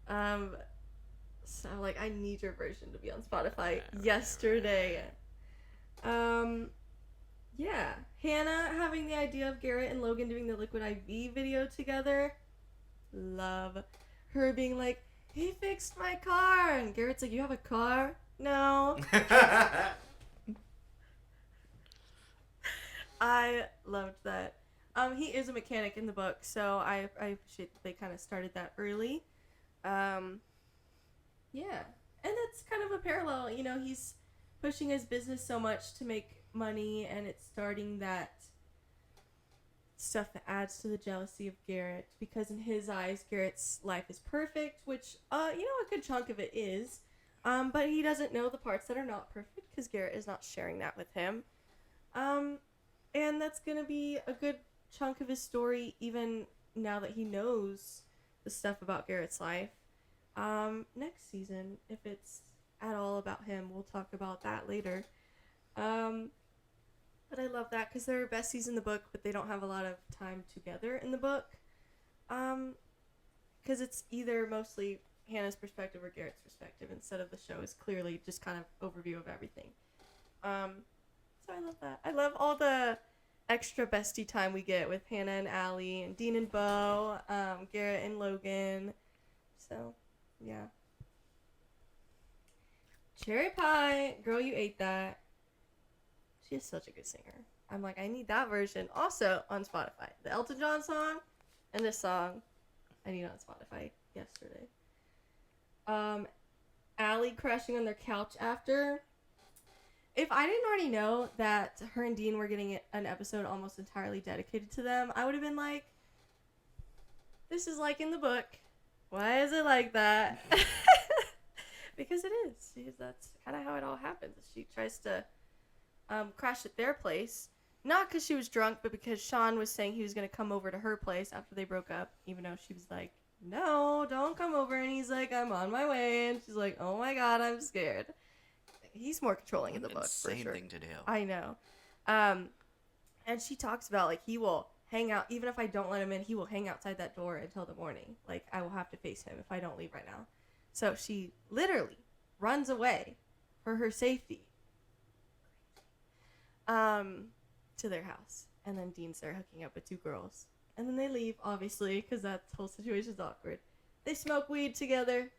So like I need your version to be on Spotify yesterday. Yeah, Hannah having the idea of Garrett and Logan doing the Liquid IV video together. Love her being like, he fixed my car, and Garrett's like, you have a car? No. I loved that. He is a mechanic in the book, so I appreciate that they kind of started that early. Yeah, and that's kind of a parallel. You know, he's pushing his business so much to make money, and it's starting that stuff that adds to the jealousy of Garrett, because in his eyes, Garrett's life is perfect, which, you know, a good chunk of it is. But he doesn't know the parts that are not perfect, because Garrett is not sharing that with him. And that's going to be a good chunk of his story, even now that he knows the stuff about Garrett's life. Next season, if it's at all about him, we'll talk about that later. But I love that because they're besties in the book, but they don't have a lot of time together in the book. Because it's either mostly Hannah's perspective or Garrett's perspective instead of the show is clearly just kind of overview of everything. So I love that. I love all the extra bestie time we get with Hannah and Allie and Dean and Bo, Garrett and Logan. So, yeah. Cherry Pie, girl, you ate that. She is such a good singer. I'm like, I need that version. Also on Spotify. The Elton John song and this song, I need on Spotify yesterday. Allie crashing on their couch after. If I didn't already know that her and Dean were getting an episode almost entirely dedicated to them, I would have been like, this is like in the book. Why is it like that? Because it is. That's kind of how it all happens. She tries to crash at their place. Not because she was drunk, but because Sean was saying he was going to come over to her place after they broke up, even though she was like, no, don't come over. And he's like, I'm on my way. And she's like, oh my God, I'm scared. He's more controlling in the book, for Insane sure. thing to do. I know. And she talks about, like, he will hang out, even if I don't let him in, he will hang outside that door until the morning. Like, I will have to face him if I don't leave right now. So she literally runs away for her safety to their house. And then Dean's there hooking up with two girls. And then they leave, obviously, because that whole situation's awkward. They smoke weed together.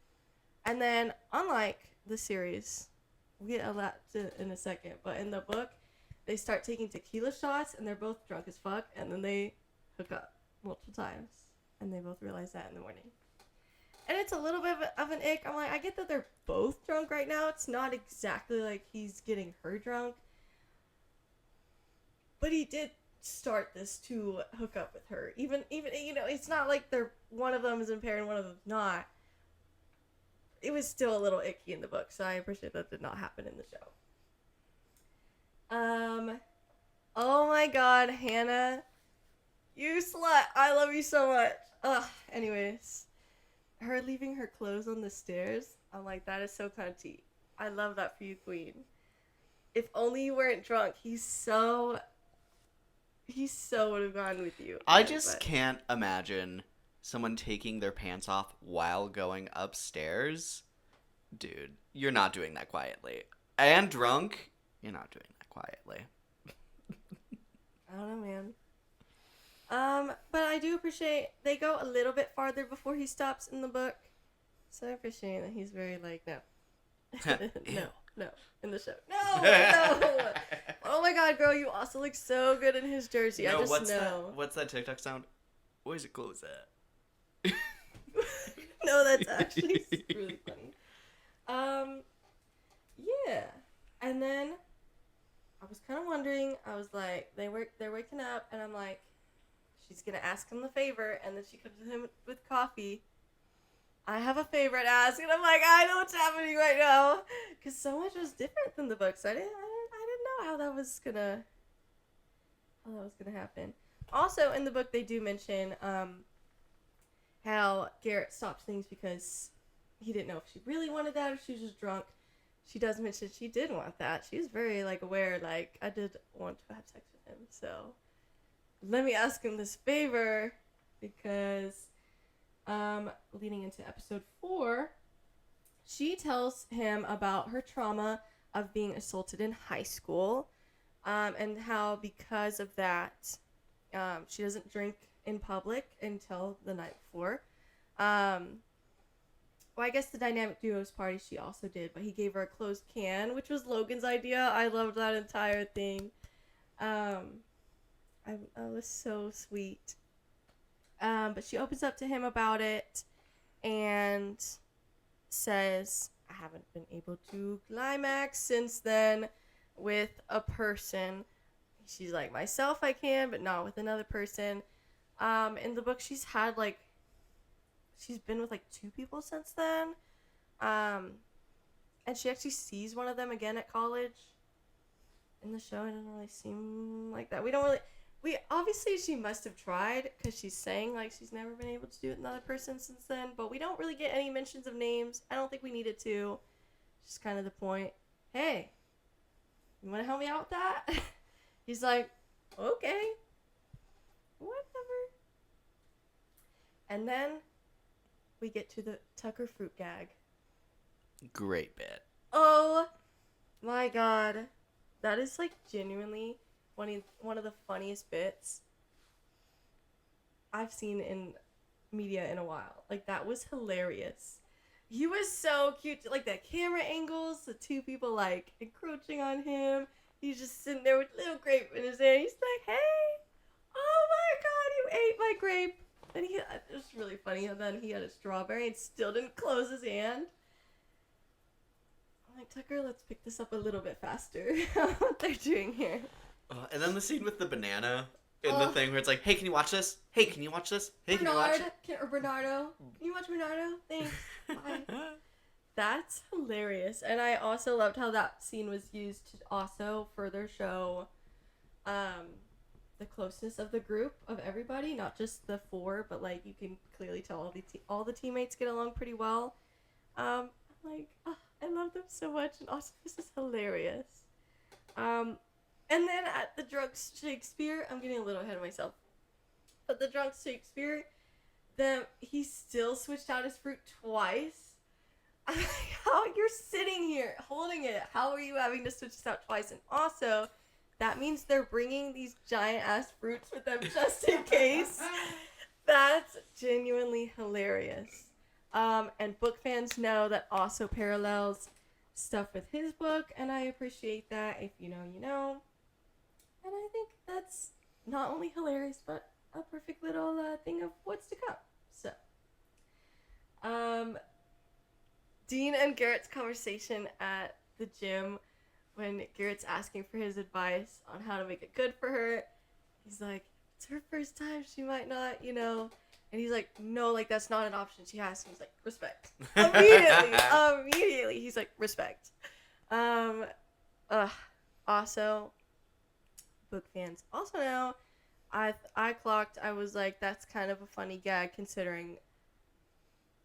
And then, unlike the series, we'll get a lot in a second, but in the book, they start taking tequila shots, and they're both drunk as fuck, and then they hook up multiple times. And they both realize that in the morning. And it's a little bit of an ick. I'm like, I get that they're both drunk right now. It's not exactly like he's getting her drunk. But he did start this to hook up with her. Even you know, it's not like they're one of them is impaired and one of them's not. It was still a little icky in the book, so I appreciate that did not happen in the show. Oh my God, Hannah, you slut! I love you so much. Ugh. Anyways, her leaving her clothes on the stairs. I'm like, that is so cunty. I love that for you, queen. If only you weren't drunk. He so would have gone with you. I just can't imagine someone taking their pants off while going upstairs. Dude, you're not doing that quietly. And drunk, you're not doing that quietly. I don't know, man. But I do appreciate they go a little bit farther before he stops in the book. So I appreciate that he's very like, no. No, in the show. No. Oh my God, girl, you also look so good in his jersey. I just know. What's that TikTok sound? Where's your clothes at? No, that's actually really funny. Yeah. And then I was kind of wondering, I was like, they're waking up, and I'm like, she's going to ask him the favor, and then she comes to him with coffee. I have a favor to ask, and I'm like, I know what's happening right now. Because so much was different than the books. I didn't know how that was gonna happen. Also, in the book, they do mention how Garrett stopped things because he didn't know if she really wanted that or if she was just drunk. She does mention she did want that. She was very, like, aware, like, I did want to have sex with him. So, let me ask him this favor because, leading into episode 4, she tells him about her trauma of being assaulted in high school, and how because of that, she doesn't drink in public until the night before. Well, I guess the Dynamic Duos party she also did, but he gave her a closed can, which was Logan's idea. I loved that entire thing. It was so sweet. But she opens up to him about it and says, I haven't been able to climax since then with a person. She's like, myself I can, but not with another person. In the book, she's been with like 2 people since then. And she actually sees one of them again at college. In the show, it doesn't really seem like that. Obviously she must have tried, because she's saying like she's never been able to do it with another person since then, but we don't really get any mentions of names. I don't think we needed to. Just kind of the point. Hey, you want to help me out with that? He's like, okay, whatever. And then we get to the Tucker fruit gag. Great bit. Oh my god. That is like genuinely one of the funniest bits I've seen in media in a while. Like, that was hilarious. He was so cute. Like, the camera angles, the two people like encroaching on him. He's just sitting there with a little grape in his hand. He's like, hey, oh my god, you ate my grape. And it was really funny. And then he had a strawberry and still didn't close his hand. I'm like, Tucker, let's pick this up a little bit faster. What they're doing here. And then the scene with the banana in the thing where it's like, hey, can you watch this? Hey, can you watch this? Hey, can you watch it? Bernardo. Can you watch Bernardo? Thanks. Bye. That's hilarious. And I also loved how that scene was used to also further show the closeness of the group, of everybody, not just the four, but like you can clearly tell all the teammates get along pretty well. Like, I love them so much, and also this is hilarious. And then at the Drunk Shakespeare, I'm getting a little ahead of myself, but the Drunk Shakespeare, he still switched out his fruit twice. How you're sitting here holding it? How are you having to switch this out twice? And also, that means they're bringing these giant ass fruits with them just in case. That's genuinely hilarious. And book fans know that also parallels stuff with his book, and I appreciate that. If you know, you know. And I think that's not only hilarious, but a perfect little thing of what's to come. So, Dean and Garrett's conversation at the gym when Garrett's asking for his advice on how to make it good for her. He's like, it's her first time, she might not, you know. And he's like, no, like, that's not an option. She has to. He's like, respect. Immediately. He's like, respect. Also, book fans also know, I clocked, I was like, that's kind of a funny gag considering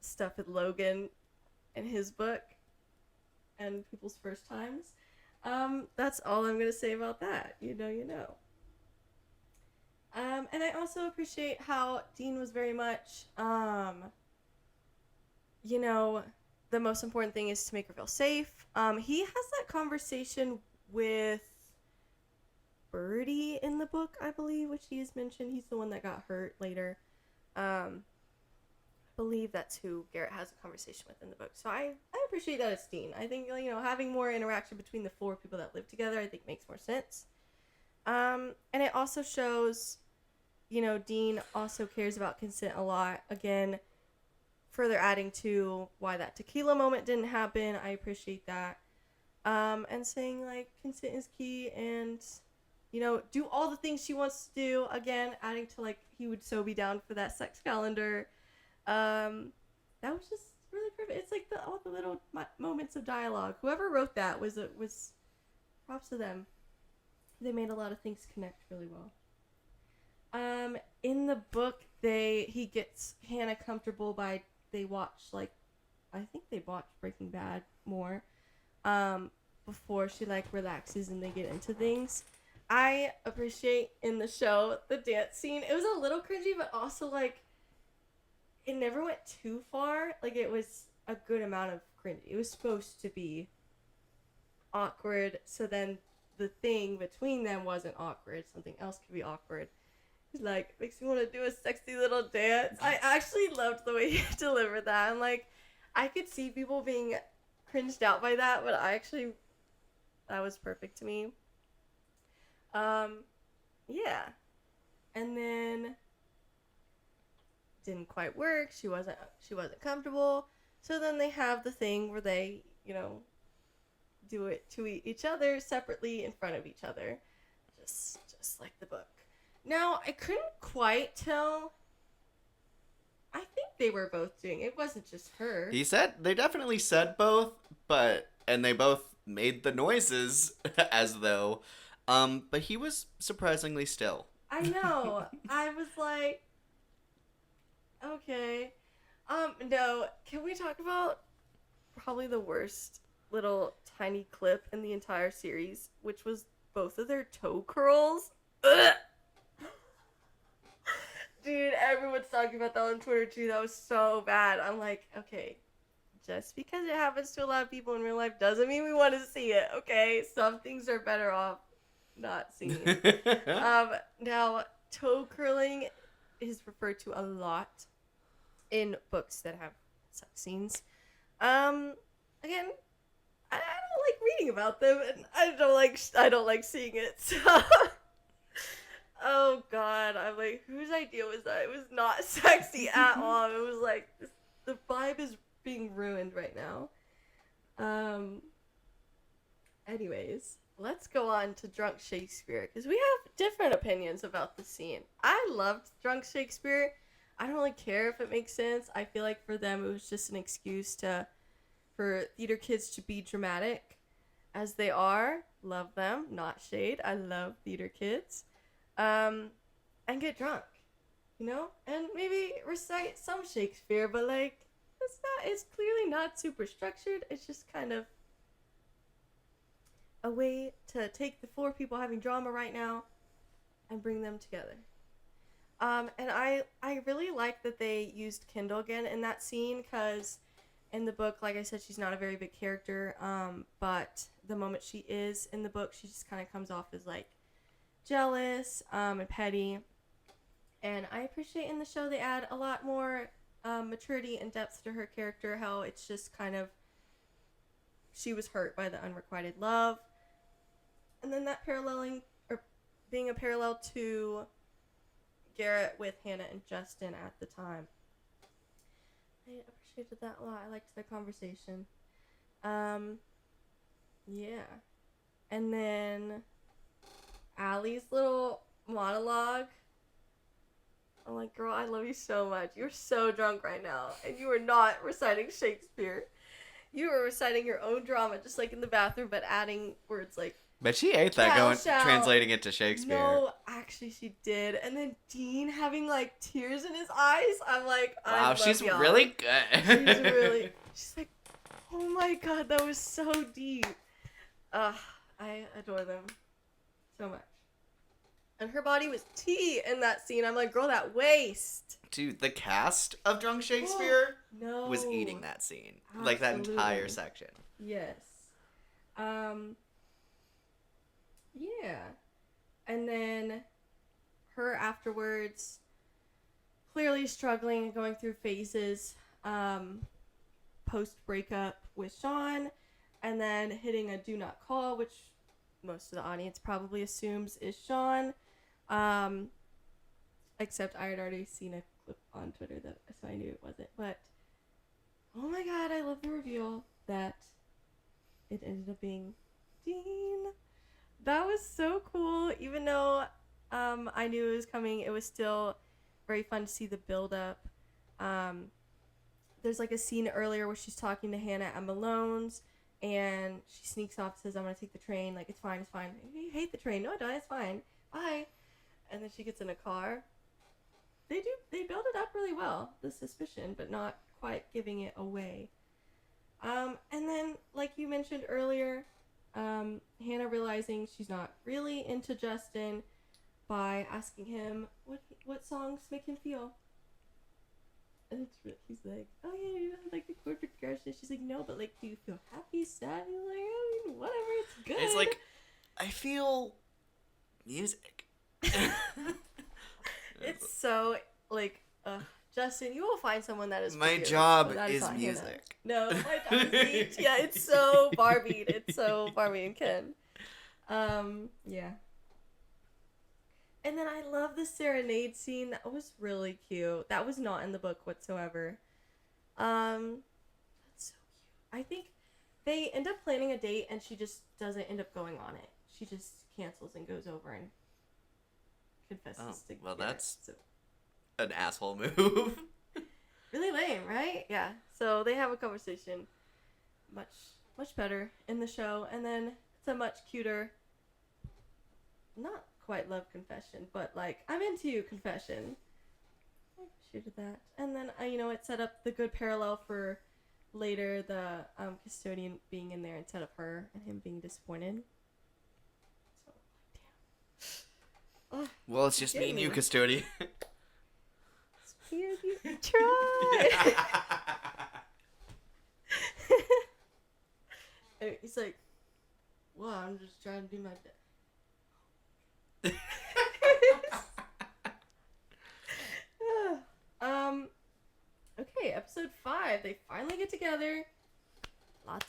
stuff with Logan and his book and people's first times. That's all I'm going to say about that. You know, you know. And I also appreciate how Dean was very much, you know, the most important thing is to make her feel safe. He has that conversation with Birdie in the book, I believe, which he has mentioned. He's the one that got hurt later. I believe that's who Garrett has a conversation with in the book. So I appreciate that it's Dean. I think, you know, having more interaction between the four people that live together, I think makes more sense. And it also shows, you know, Dean also cares about consent a lot. Again, further adding to why that tequila moment didn't happen. I appreciate that. And saying, like, consent is key and, you know, do all the things she wants to do. Again, adding to, like, he would so be down for that sex calendar. That was just really perfect. It's like all the little moments of dialogue. Whoever wrote that was props to them. They made a lot of things connect really well. In the book, he gets Hannah comfortable by they watch, like, I think they watch Breaking Bad more, before she, like, relaxes and they get into things. I appreciate in the show the dance scene. It was a little cringy, but also, like, it never went too far. Like, it was a good amount of cringe. It was supposed to be awkward, so then the thing between them wasn't awkward. Something else could be awkward. He's like, makes me want to do a sexy little dance. I actually loved the way he delivered that. I'm like, I could see people being cringed out by that, but that was perfect to me. Yeah. And then didn't quite work. She wasn't comfortable. So then they have the thing where they, you know, do it to each other separately in front of each other. Just like the book. Now, I couldn't quite tell. I think they were both doing it. It wasn't just her. They definitely said both, and they both made the noises as though, but he was surprisingly still. I know. I was like, okay. No, can we talk about probably the worst little tiny clip in the entire series, which was both of their toe curls. Ugh. Dude, everyone's talking about that on Twitter too. That was so bad. I'm like, okay, just because it happens to a lot of people in real life doesn't mean we want to see it, okay? Some things are better off not seen. Now, toe curling is referred to a lot in books that have sex scenes. Again, I don't like reading about them, and I don't like seeing it. So, oh god, I'm like, whose idea was that? It was not sexy at all. It was like the vibe is being ruined right now. Anyways, let's go on to Drunk Shakespeare, because we have different opinions about the scene. I loved Drunk Shakespeare. I don't really care if it makes sense. I feel like for them it was just an excuse for theater kids to be dramatic as they are. Love them, not shade. I love theater kids. And get drunk, you know? And maybe recite some Shakespeare, but like it's clearly not super structured. It's just kind of a way to take the four people having drama right now and bring them together. And I really like that they used Kindle again in that scene, because in the book, like I said, she's not a very big character, but the moment she is in the book, she just kind of comes off as like jealous and petty. And I appreciate in the show they add a lot more maturity and depth to her character, how it's just kind of she was hurt by the unrequited love, and then that paralleling or being a parallel to Garrett with Hannah and Justin at the time. I appreciated that a lot. I liked the conversation. Yeah. And then Allie's little monologue. I'm like, girl, I love you so much. You're so drunk right now, and you are not reciting Shakespeare. You are reciting your own drama, just like in the bathroom, but adding words like. But she ate that translating it to Shakespeare. No, actually she did. And then Dean having like tears in his eyes. I'm like, wow, she's really good. She's like, oh my god, that was so deep. I adore them so much. And her body was tea in that scene. I'm like, girl, that waist. Dude, the cast of Drunk Shakespeare no. was eating that scene. Absolutely. Like that entire section. Yes. Yeah. And then her afterwards, clearly struggling and going through phases, post breakup with Sean, and then hitting a do not call, which most of the audience probably assumes is Sean. Except I had already seen a clip on Twitter so I knew it wasn't. But oh my god, I love the reveal that it ended up being Dean. That was so cool. Even though I knew it was coming, it was still very fun to see the build up. There's like a scene earlier where she's talking to Hannah at Malone's, and she sneaks off and says, I'm gonna take the train. Like, it's fine. You hate the train. No, I don't. It's fine. Bye. And then she gets in a car. They build it up really well, the suspicion, but not quite giving it away. And then, like you mentioned earlier, Hannah realizing she's not really into Justin by asking him what songs make him feel. And he's like, oh yeah, you have like the corporate crush. And she's like, no, but like, do you feel happy, sad? He's like, I mean, whatever, it's good. It's like, I feel music. It's so like, Justin, you will find someone that is my for you. job That is not music. Hannah. No, my job is beach. Yeah, it's so Barbie. It's so Barbie and Ken. Yeah. And then I love the serenade scene. That was really cute. That was not in the book whatsoever. That's so cute. I think they end up planning a date and she just doesn't end up going on it. She just cancels and goes over and confesses to well, Garrett, that's so. an asshole move. Really lame, right? Yeah. So they have a conversation much better in the show, and then it's a much cuter, not quite love confession, but like, I'm into you confession. I appreciated that. And then it set up the good parallel for later, the custodian being in there instead of her and him being disappointed. So Ugh, Well, it's just me and you, custodian. you try. And he's like, well, I'm just trying to do my best. Okay, episode 5. They finally get together.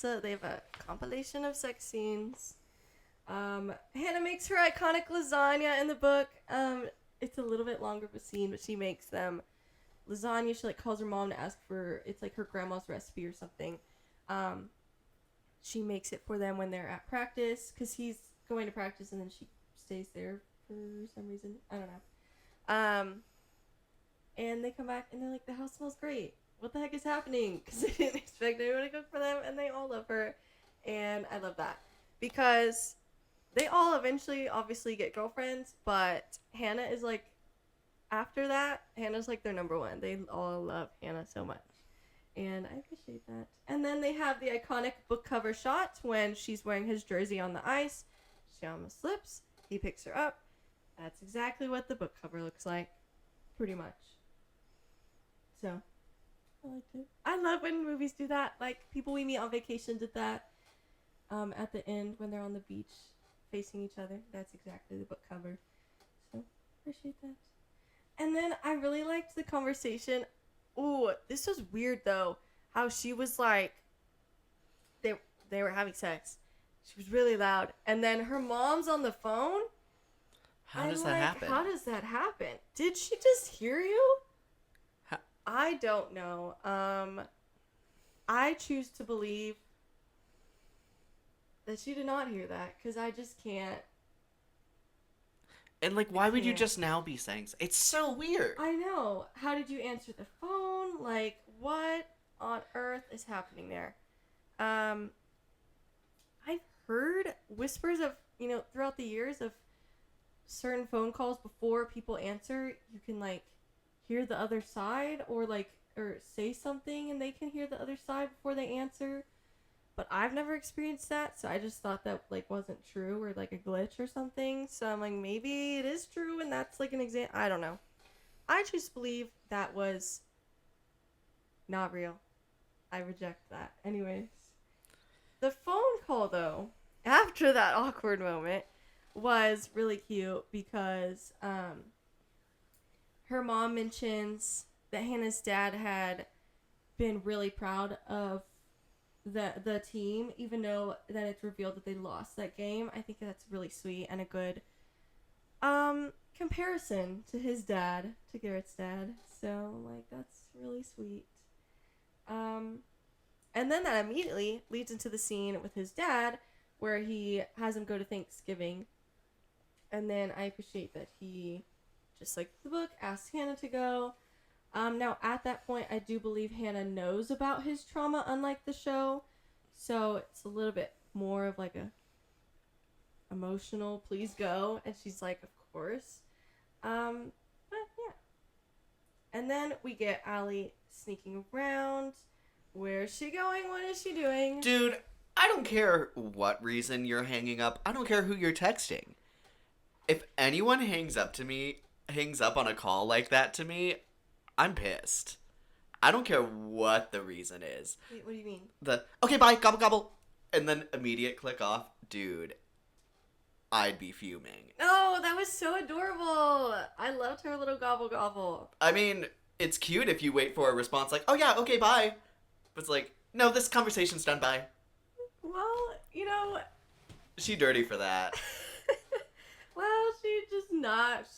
They have a compilation of sex scenes. Hannah makes her iconic lasagna in the book. It's a little bit longer of a scene, but she makes them lasagna. She like calls her mom to ask for, it's like her grandma's recipe or something. She makes it for them when they're at practice, because he's going to practice and then she stays there for some reason. I don't know. And they come back and they're like, the house smells great. What the heck is happening? Because they didn't expect anyone to cook for them, and they all love her. And I love that. Because they all eventually obviously get girlfriends, but Hannah is like, after that, Hannah's like their number one. They all love Hannah so much. And I appreciate that. And then they have the iconic book cover shot when she's wearing his jersey on the ice. She almost slips. He picks her up. That's exactly what the book cover looks like. Pretty much. So, I liked it. I love when movies do that. Like, People We Meet on Vacation did that. At the end when they're on the beach facing each other. That's exactly the book cover. So, appreciate that. And then I really liked the conversation. Ooh, this was weird though. How she was like, they were having sex. She was really loud. And then her mom's on the phone. How does that happen? How does that happen? Did she just hear you? How? I don't know. I choose to believe that she did not hear that, because I just can't. And like, why would you just now be saying so? It's so weird. I know. How did you answer the phone? Like, what on earth is happening there? I've heard whispers of, throughout the years of certain phone calls before people answer, you can like hear the other side or say something and they can hear the other side before they answer. But I've never experienced that, so I just thought that like wasn't true or like a glitch or something. So I'm like, maybe it is true and that's like an example. I don't know. I just believe that was not real. I reject that. Anyways. The phone call though, after that awkward moment, was really cute because her mom mentions that Hannah's dad had been really proud of the team, even though that it's revealed that they lost that game. I think that's really sweet and a good comparison to his dad, to Garrett's dad. So like that's really sweet. And then that immediately leads into the scene with his dad where he has him go to Thanksgiving. And then I appreciate that he, just like the book, asks Hannah to go. Now, at that point, I do believe Hannah knows about his trauma, unlike the show. So it's a little bit more of like a emotional, please go. And she's like, of course. But yeah. And then we get Allie sneaking around. Where's she going? What is she doing? Dude, I don't care what reason you're hanging up. I don't care who you're texting. If anyone hangs up on a call like that to me, I'm pissed. I don't care what the reason is. Wait, what do you mean? Okay, bye, gobble, gobble, and then immediate click off. Dude, I'd be fuming. Oh, that was so adorable. I loved her little gobble gobble. I mean, it's cute if you wait for a response like, oh yeah, okay, bye. But it's like, no, this conversation's done, bye. Well, She dirty for that. Well,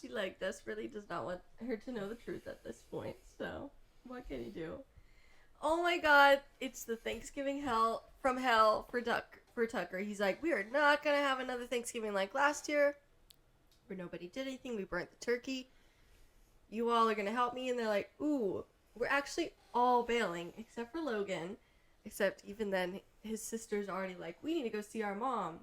she like desperately does not want her to know the truth at this point, so what can you do? Oh my god, it's the Thanksgiving hell from hell for Tucker. He's like, we are not gonna have another Thanksgiving like last year, where nobody did anything, we burnt the turkey. You all are gonna help me, and they're like, ooh, we're actually all bailing, except for Logan. Except even then, his sister's already like, we need to go see our mom.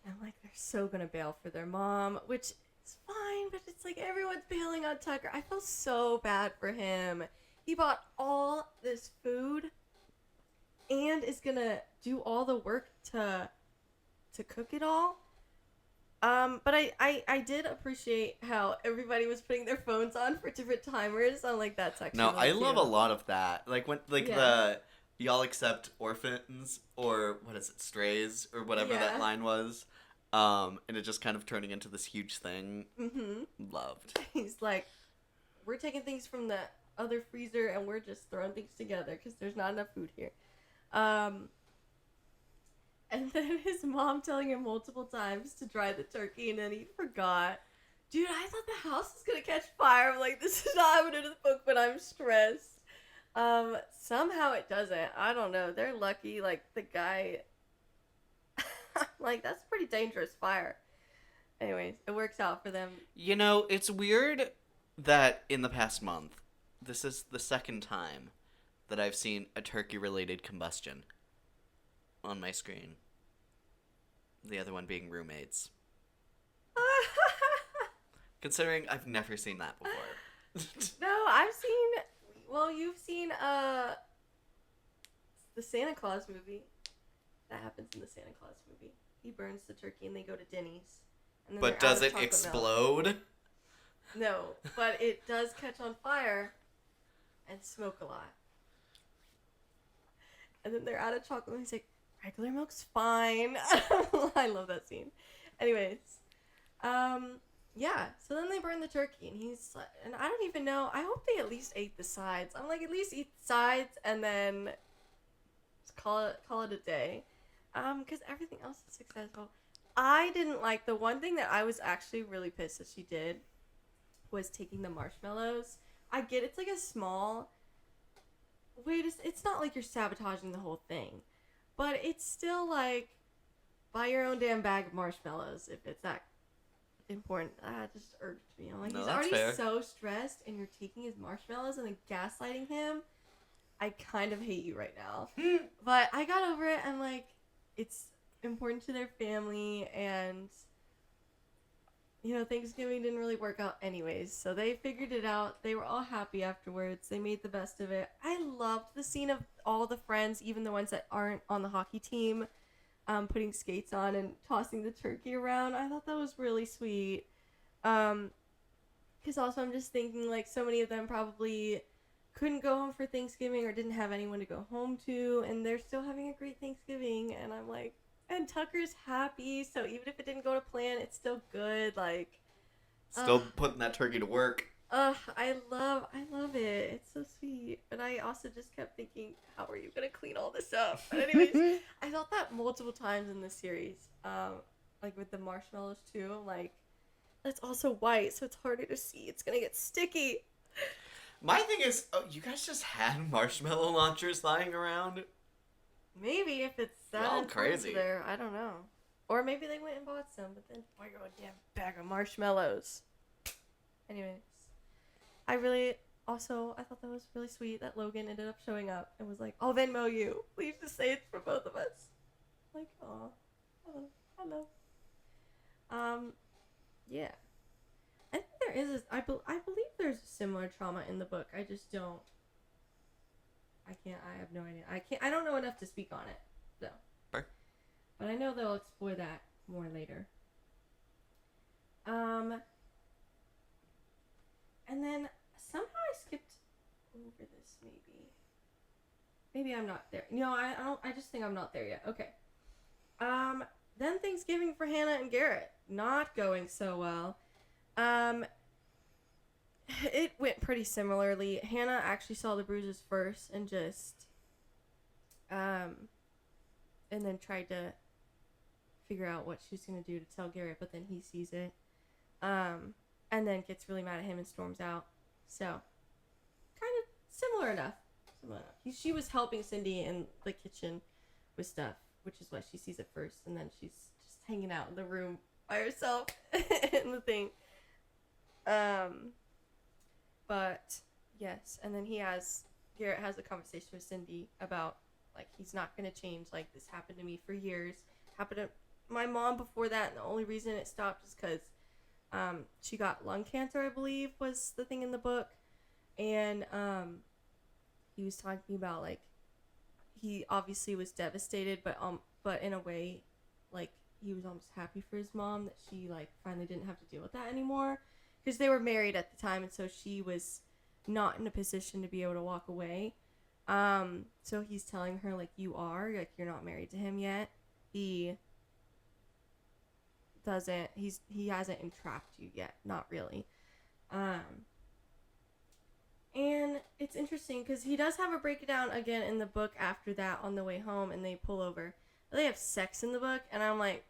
And I'm like, they're so gonna bail for their mom, which is fine, but it's like everyone's bailing on Tucker. I feel so bad for him. He bought all this food and is gonna do all the work to cook it all. But I did appreciate how everybody was putting their phones on for different timers. I'm like, that's actually No, really I love a cute. lot of that. Like when Yeah. the y'all accept orphans or what is it, strays or whatever that Yeah. line was. And it just kind of turning into this huge thing. Mm-hmm. Loved. He's like, we're taking things from the other freezer and we're just throwing things together because there's not enough food here. And then his mom telling him multiple times to dry the turkey and then he forgot. Dude, I thought the house was gonna catch fire. I'm like, this is not happening in the book, but I'm stressed. Somehow it doesn't. I don't know. They're lucky. Like the guy, like that's a pretty dangerous fire. Anyways, it works out for them. You know, it's weird that in the past month, this is the second time that I've seen a turkey-related combustion on my screen. The other one being roommates. Considering I've never seen that before. No, I've seen. Well, you've seen the Santa Claus movie. That happens in the Santa Claus movie. He burns the turkey and they go to Denny's. And then But they're out does of it chocolate milk. explode? No, but it does catch on fire and smoke a lot. And then they're out of chocolate and he's like, regular milk's fine. I love that scene. Anyways, yeah, so then they burn the turkey and he's like, and I don't even know, I hope they at least ate the sides. I'm like, at least eat the sides and then just call it a day. Because everything else is successful. I didn't like, the one thing that I was actually really pissed that she did was taking the marshmallows. I get it's like a small, wait, it's not like you're sabotaging the whole thing, but it's still like, buy your own damn bag of marshmallows if it's that important. That just irked me. I'm like, No, he's that's already fair. so stressed and you're taking his marshmallows and then gaslighting him. I kind of hate you right now. But I got over it. I'm like, it's important to their family and, you know, Thanksgiving didn't really work out anyways. So they figured it out. They were all happy afterwards. They made the best of it. I loved the scene of all the friends, even the ones that aren't on the hockey team, putting skates on and tossing the turkey around. I thought that was really sweet. Because also I'm just thinking, like, so many of them probably couldn't go home for Thanksgiving or didn't have anyone to go home to, and they're still having a great Thanksgiving. And I'm like, and Tucker's happy, so even if it didn't go to plan, it's still good. Like, Still putting that turkey to work. I love it. It's so sweet. But I also just kept thinking, how are you gonna clean all this up? But anyways, I thought that multiple times in this series. Like with the marshmallows too. I'm like, that's also white, so it's harder to see. It's gonna get sticky. My thing is, you guys just had marshmallow launchers lying around? Maybe if it's that Y'all important crazy. to there, I don't know. Or maybe they went and bought some, but then why go a damn bag of marshmallows? Anyways, I thought that was really sweet that Logan ended up showing up and was like, I'll Venmo you. Please just say it's for both of us. Like, aw. Hello. Yeah. I think there is, I believe there's a similar trauma in the book. I just don't, I have no idea. I don't know enough to speak on it, so. Fair. But I know they'll explore that more later. And then somehow I skipped over this. Maybe I'm not there. No, I don't. I just think I'm not there yet. Okay. Then Thanksgiving for Hannah and Garrett, not going so well. It went pretty similarly. Hannah actually saw the bruises first and just, and then tried to figure out what she's gonna do to tell Garrett, but then he sees it, and then gets really mad at him and storms out. So, kind of similar enough. She was helping Cindy in the kitchen with stuff, which is why she sees it first, and then she's just hanging out in the room by herself in the thing. But yes, and then Garrett has a conversation with Cindy about, like, he's not gonna change. Like, this happened to me for years. Happened to my mom before that, and the only reason it stopped is because she got lung cancer, I believe, was the thing in the book. And he was talking about, like, he obviously was devastated, but in a way, like, he was almost happy for his mom that she like finally didn't have to deal with that anymore, because they were married at the time, and so she was not in a position to be able to walk away. So he's telling her like, you're not married to him yet. He hasn't entrapped you yet, not really. And it's interesting because he does have a breakdown again in the book after that on the way home, and they pull over. They have sex in the book, and I'm like,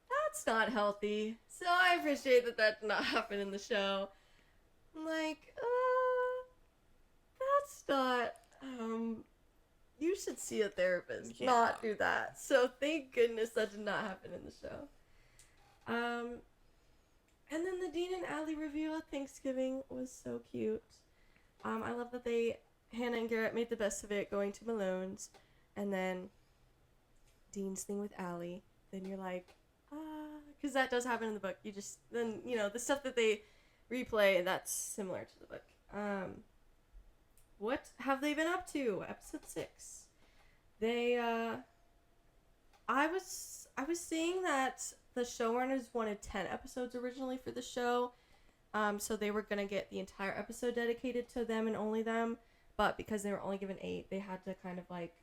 that's not healthy. So I appreciate that did not happen in the show. I'm like, that's not, you should see a therapist, not do that. So thank goodness that did not happen in the show. And then the Dean and Allie reveal at Thanksgiving was so cute. I love that Hannah and Garrett made the best of it, going to Malone's, and then Dean's thing with Allie. Then you're like, because that does happen in the book. Then the stuff that they replay, that's similar to the book. What have they been up to? Episode 6. I was seeing that the showrunners wanted 10 episodes originally for the show. So they were going to get the entire episode dedicated to them and only them. But because they were only given 8, they had to kind of like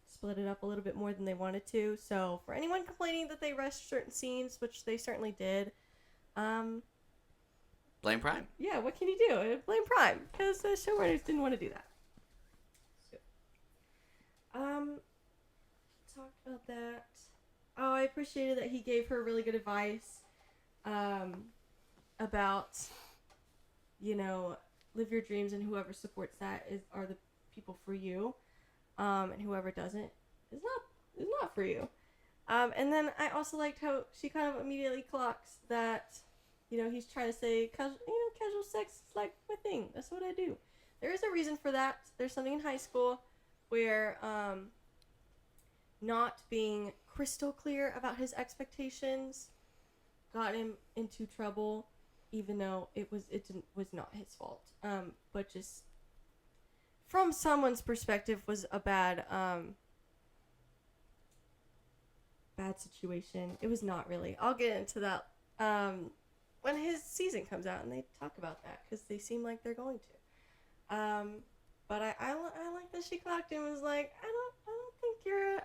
split it up a little bit more than they wanted to. So for anyone complaining that they rushed certain scenes, which they certainly did, Blame Prime. yeah, what can you do? Blame Prime, because the showrunners didn't want to do that. So, talked about that. Oh, I appreciated that he gave her really good advice about, live your dreams, and whoever supports that are the people for you, and whoever doesn't is not for you. And then I also liked how she kind of immediately clocks that, he's trying to say casual sex is like my thing. That's what I do. There is a reason for that. There's something in high school where not being crystal clear about his expectations got him into trouble, even though it was not his fault. But just from someone's perspective was a bad situation. It was not really. I'll get into that when his season comes out and they talk about that, because they seem like they're going to. But I like that she clocked him and was like, I don't think you're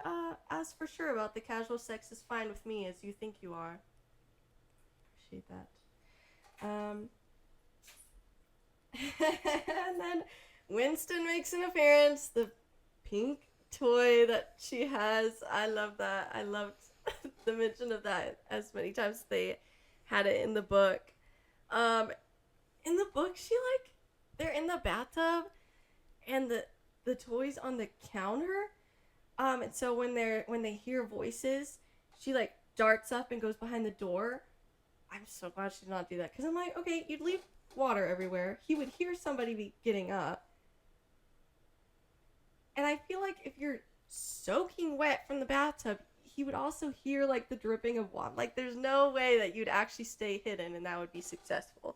as for sure about the casual sex is fine with me as you think you are. Appreciate that. And then Winston makes an appearance. The pink toy that she has. I love that. I loved the mention of that as many times as they had it in the book. In the book, they're in the bathtub and the toy's on the counter. And so when they hear voices, she like darts up and goes behind the door. I'm so glad she did not do that, because I'm like, okay, you'd leave water everywhere. He would hear somebody be getting up. And I feel like if you're soaking wet from the bathtub, he would also hear like the dripping of water. Like there's no way that you'd actually stay hidden and that would be successful.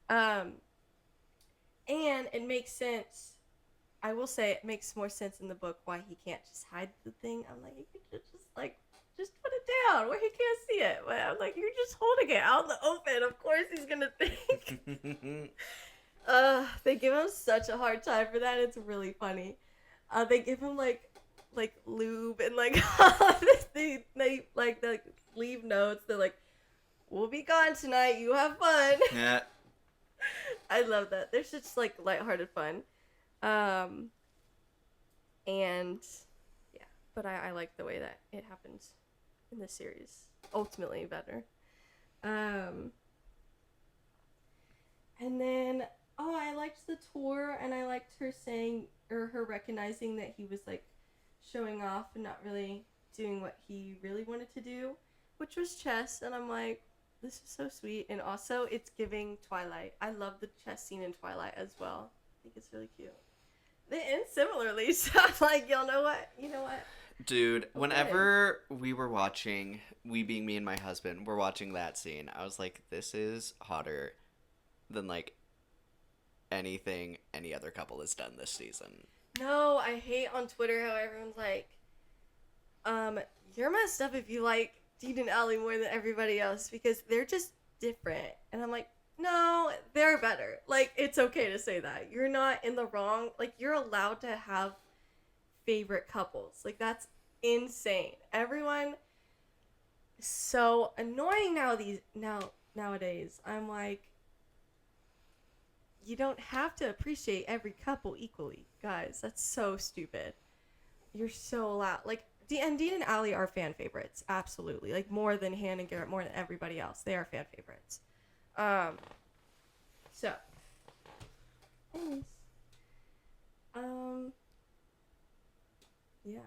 And it makes sense. I will say it makes more sense in the book why he can't just hide the thing. I'm like, you could just put it down where he can't see it. But I'm like, you're just holding it out in the open. Of course he's gonna think. They give him such a hard time for that. It's really funny. They give him like lube and like they leave notes. They're like, we'll be gone tonight. You have fun. Yeah. I love that. There's just like lighthearted fun. And yeah, but I like the way that it happens in this series. Ultimately better. And then I liked the tour, and I liked her saying, or her recognizing that he was like showing off and not really doing what he really wanted to do, which was chess. And I'm like, this is so sweet. And also it's giving Twilight. I love the chess scene in Twilight as well. I think it's really cute. They end similarly, so I'm like, you know what? Dude, whenever we were watching, we being me and my husband, were watching that scene, I was like, this is hotter than like anything any other couple has done this season. No, I hate on Twitter how everyone's like, You're messed up if you like Dean and Allie more than everybody else because they're just different. And I'm like, no, they're better. Like, it's okay to say that. You're not in the wrong. Like, you're allowed to have favorite couples. Like, that's insane. Everyone is so annoying nowadays. I'm like, you don't have to appreciate every couple equally, guys. That's so stupid. You're so allowed. Like, Dean and Allie are fan favorites, absolutely. Like, more than Han and Garrett, more than everybody else. They are fan favorites. So, anyways, yeah.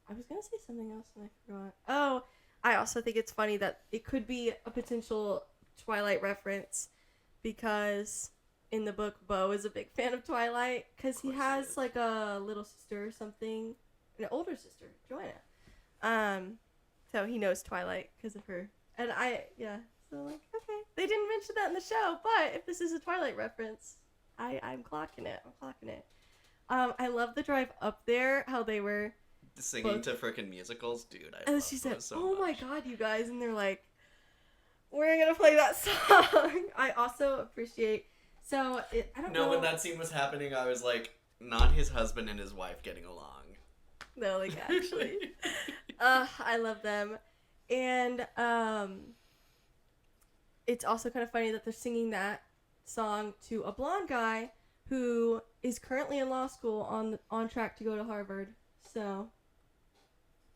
I was gonna say something else and I forgot. Oh, I also think it's funny that it could be a potential Twilight reference because in the book, Bo is a big fan of Twilight because he has like a little sister or something. An older sister, Joanna. So he knows Twilight because of her. And so like, okay. They didn't mention that in the show, but if this is a Twilight reference, I'm clocking it. I love the drive up there, how they were Singing to frickin' musicals, dude. and she said, so "Oh my much. god, you guys!" And they're like, "We're gonna play that song." I also appreciate. So I don't know. No, when that scene was happening, I was like, not his husband and his wife getting along. No, like actually, I love them, and it's also kind of funny that they're singing that song to a blonde guy who is currently in law school on track to go to Harvard. So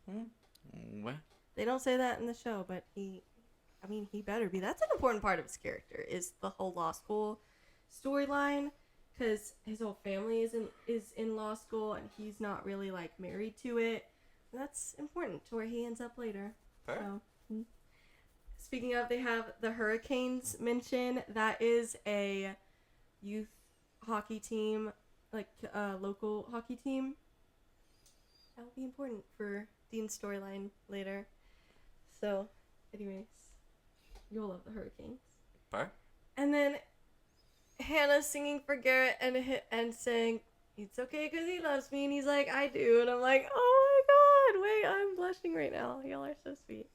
What? they don't say that in the show, but he better be. That's an important part of his character is the whole law school storyline. Because his whole family is in law school and he's not really like married to it. And that's important to where he ends up later. Fair. So, speaking of, they have the Hurricanes mention. That is a youth hockey team, like a local hockey team. That will be important for Dean's storyline later. So, anyways, you'll love the Hurricanes. Fair. And then Hannah's singing for Garrett and saying, "It's okay because he loves me," and he's like, "I do," and I'm like, "Oh my god, wait, I'm blushing right now. Y'all are so sweet."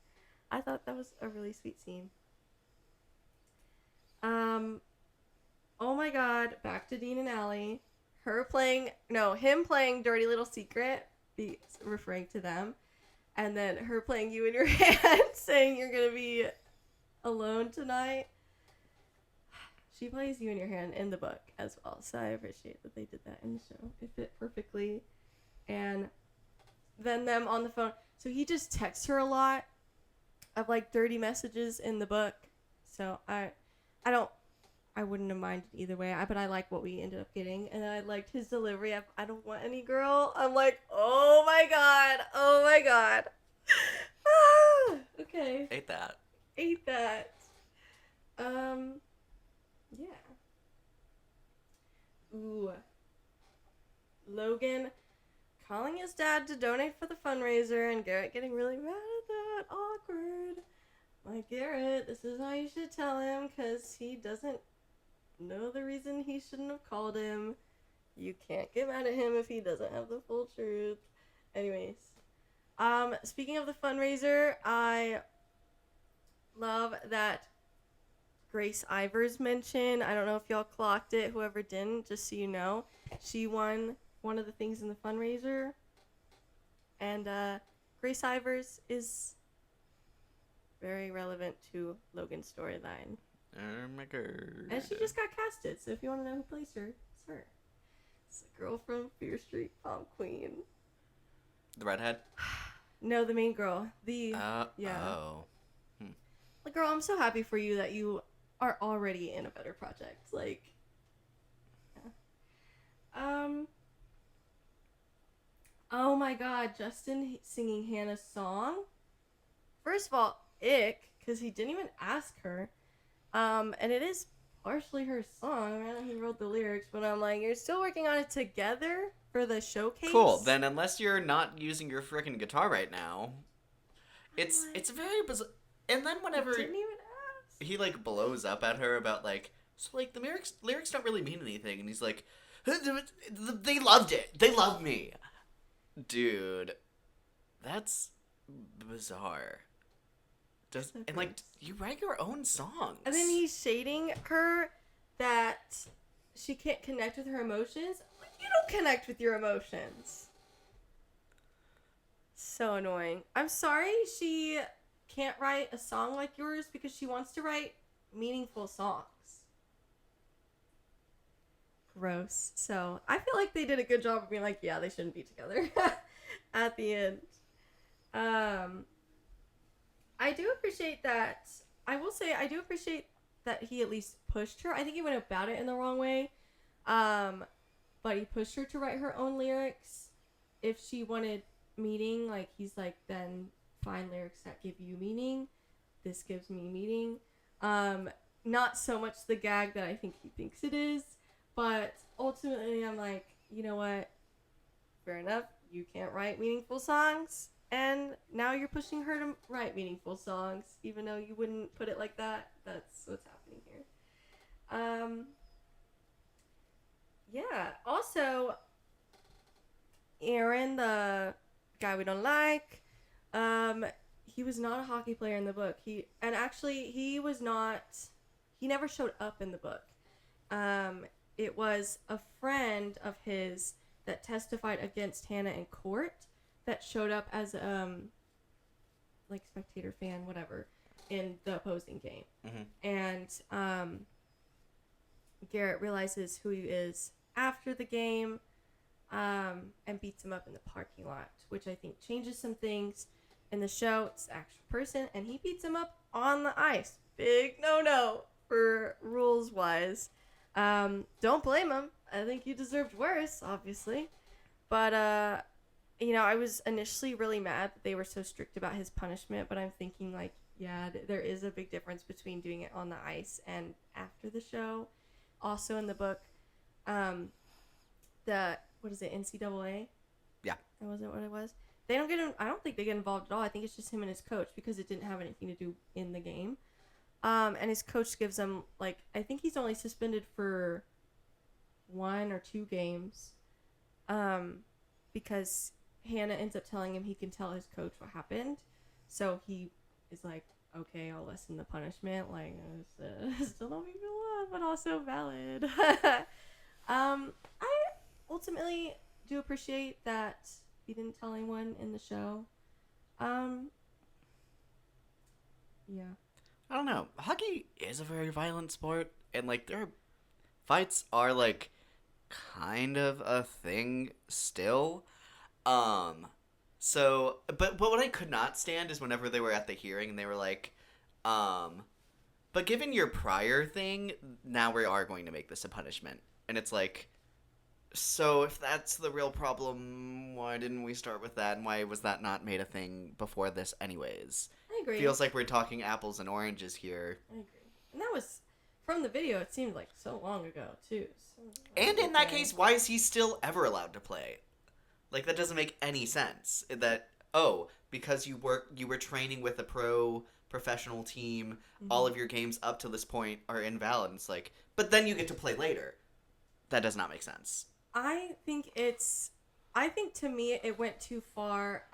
I thought that was a really sweet scene. Oh my god, back to Dean and Allie. Him playing Dirty Little Secret, referring to them, and then her playing You in Your Hand, saying you're gonna be alone tonight. She plays You in Your Hand in the book as well, so I appreciate that they did that in the show. It fit perfectly. And then them on the phone. So he just texts her a lot of like dirty messages in the book. So I wouldn't have minded either way. But I like what we ended up getting, and I liked his delivery of "I don't want any girl." I'm like, oh my god. Okay. Ate that. Yeah. Ooh. Logan calling his dad to donate for the fundraiser and Garrett getting really mad at that. Awkward. Like, Garrett, this is how you should tell him because he doesn't know the reason he shouldn't have called him. You can't get mad at him if he doesn't have the full truth. Anyways. Speaking of the fundraiser, I love that Grace Ivers mentioned. I don't know if y'all clocked it. Whoever didn't, just so you know, she won one of the things in the fundraiser. And Grace Ivers is very relevant to Logan's storyline. Oh my god. And she just got casted, so if you want to know who plays her, it's her. It's the girl from Fear Street, Prom Queen. The redhead? No, the main girl. Yeah. Oh. Like, girl, I'm so happy for you that you are already in a better project. Like, yeah. Oh my god, Justin singing Hannah's song. First of all, ick, because he didn't even ask her. And it is partially her song. I know he wrote the lyrics, but I'm like, you're still working on it together for the showcase? Cool. Then unless you're not using your freaking guitar right now, it's very bizarre. And then whenever I didn't even ask. he like blows up at her about like, so like the lyrics don't really mean anything, and he's like, they loved it. They love me, dude. That's bizarre. Does So and like gross. you write your own songs? And then he's shading her that she can't connect with her emotions. Like, you don't connect with your emotions. So annoying. I'm sorry she can't write a song like yours because she wants to write meaningful songs. Gross. So I feel like they did a good job of being like, yeah, they shouldn't be together at the end. I do appreciate that. I will say I do appreciate that he at least pushed her. I think he went about it in the wrong way. But he pushed her to write her own lyrics. If she wanted meaning, like he's like, then find lyrics that give you meaning. This gives me meaning. Not so much the gag that I think he thinks it is, but ultimately I'm like, you know what? Fair enough. You can't write meaningful songs, and now you're pushing her to write meaningful songs, even though you wouldn't put it like that. That's what's happening here. Yeah. Also, Aaron, the guy we don't like, he was not a hockey player in the book. He was not. He never showed up in the book. It was a friend of his that testified against Hannah in court that showed up as like spectator fan, whatever, in the opposing game. And Garrett realizes who he is after the game, and beats him up in the parking lot, which I think changes some things in the show. It's an actual person, and he beats him up on the ice. Big no for rules wise. Don't blame him. I think he deserved worse, obviously. But I was initially really mad that they were so strict about his punishment, but I'm thinking like, yeah, there is a big difference between doing it on the ice and after the show. Also in the book, what is it, NCAA? Yeah. That wasn't what it was. They don't get. I don't think they get involved at all. I think it's just him and his coach because it didn't have anything to do in the game. And his coach gives him like, I think he's only suspended for 1 or 2 games. Because Hannah ends up telling him he can tell his coach what happened. So he is like, okay, I'll lessen the punishment. Like, still don't make me laugh, but also valid. I ultimately do appreciate that he didn't tell anyone in the show. Yeah. I don't know. Hockey is a very violent sport, and like their fights are like kind of a thing still. So but what I could not stand is whenever they were at the hearing and they were like, but given your prior thing, now we are going to make this a punishment. And it's like, so if that's the real problem, why didn't we start with that, and why was that not made a thing before this anyways? I agree. Feels like we're talking apples and oranges here. I agree. And that was, from the video, it seemed like so long ago, too. So, And in that case, why is he still ever allowed to play? Like, that doesn't make any sense. That, because you were training with a professional team, all of your games up to this point are invalid. It's like, but then you get to play later. That does not make sense. I think to me it went too far.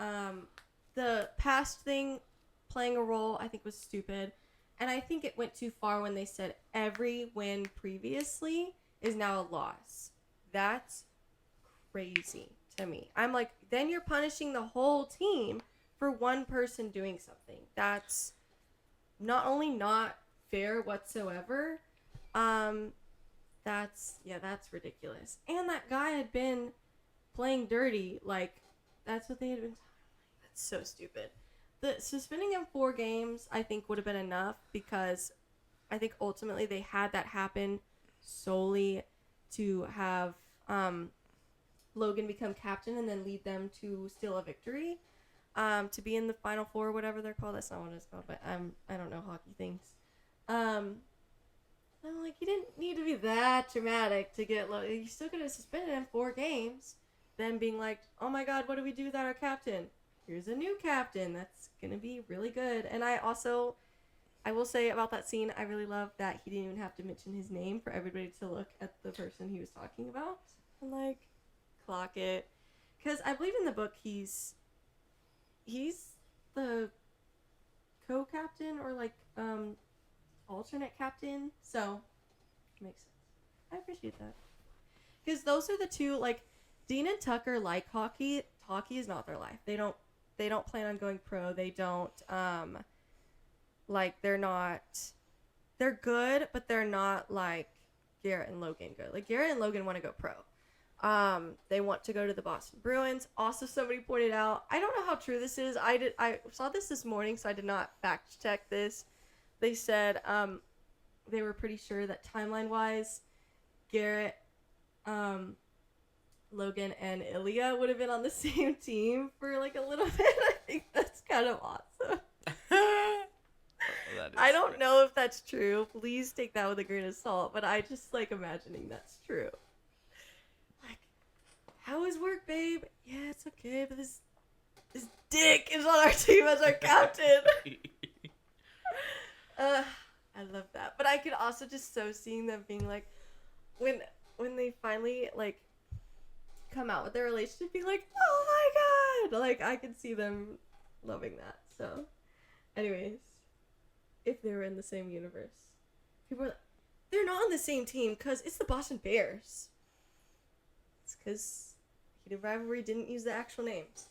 The past thing, playing a role, I think was stupid. And I think it went too far when they said every win previously is now a loss. That's crazy to me. I'm like, then you're punishing the whole team for one person doing something. That's not only not fair whatsoever, that's ridiculous. And that guy had been playing dirty. Like, that's what they had been. That's so stupid. The suspending him 4 games, I think, would have been enough because I think ultimately they had that happen solely to have Logan become captain and then lead them to steal a victory, to be in the Final Four, whatever they're called. That's not what it's called, but I don't know hockey things. I'm like, you didn't need to be that dramatic to get Logan. You still could have suspended him 4 games, then being like, oh my god, what do we do without our captain? Here's a new captain that's gonna be really good. And I will say about that scene, I really love that he didn't even have to mention his name for everybody to look at the person he was talking about and like clock it, because I believe in the book he's he's the co-captain or like alternate captain, so it makes sense. I appreciate that because those are the two. Like Dean and Tucker like hockey. Hockey is not their life. They don't plan on going pro. They don't like they're good, but they're not like Garrett and Logan good. Like Garrett and Logan want to go pro. They want to go to the Boston Bruins. Also, somebody pointed out, I don't know how true this is. I saw this morning, so I did not fact check this. They said they were pretty sure that timeline wise, Garrett, Logan, and Ilya would have been on the same team for like a little bit. I think that's kind of awesome. I don't know if that's true. Please take that with a grain of salt, but I just like imagining that's true. Like, how is work, babe? Yeah, it's okay, but this dick is on our team as our captain. I love that. But I could also just so seeing them being like, when they finally like come out with their relationship, being like, oh my god, like I could see them loving that. So, anyways, if they were in the same universe, people are like, they're not on the same team because it's the Boston Bears. It's because Heated Rivalry didn't use the actual names.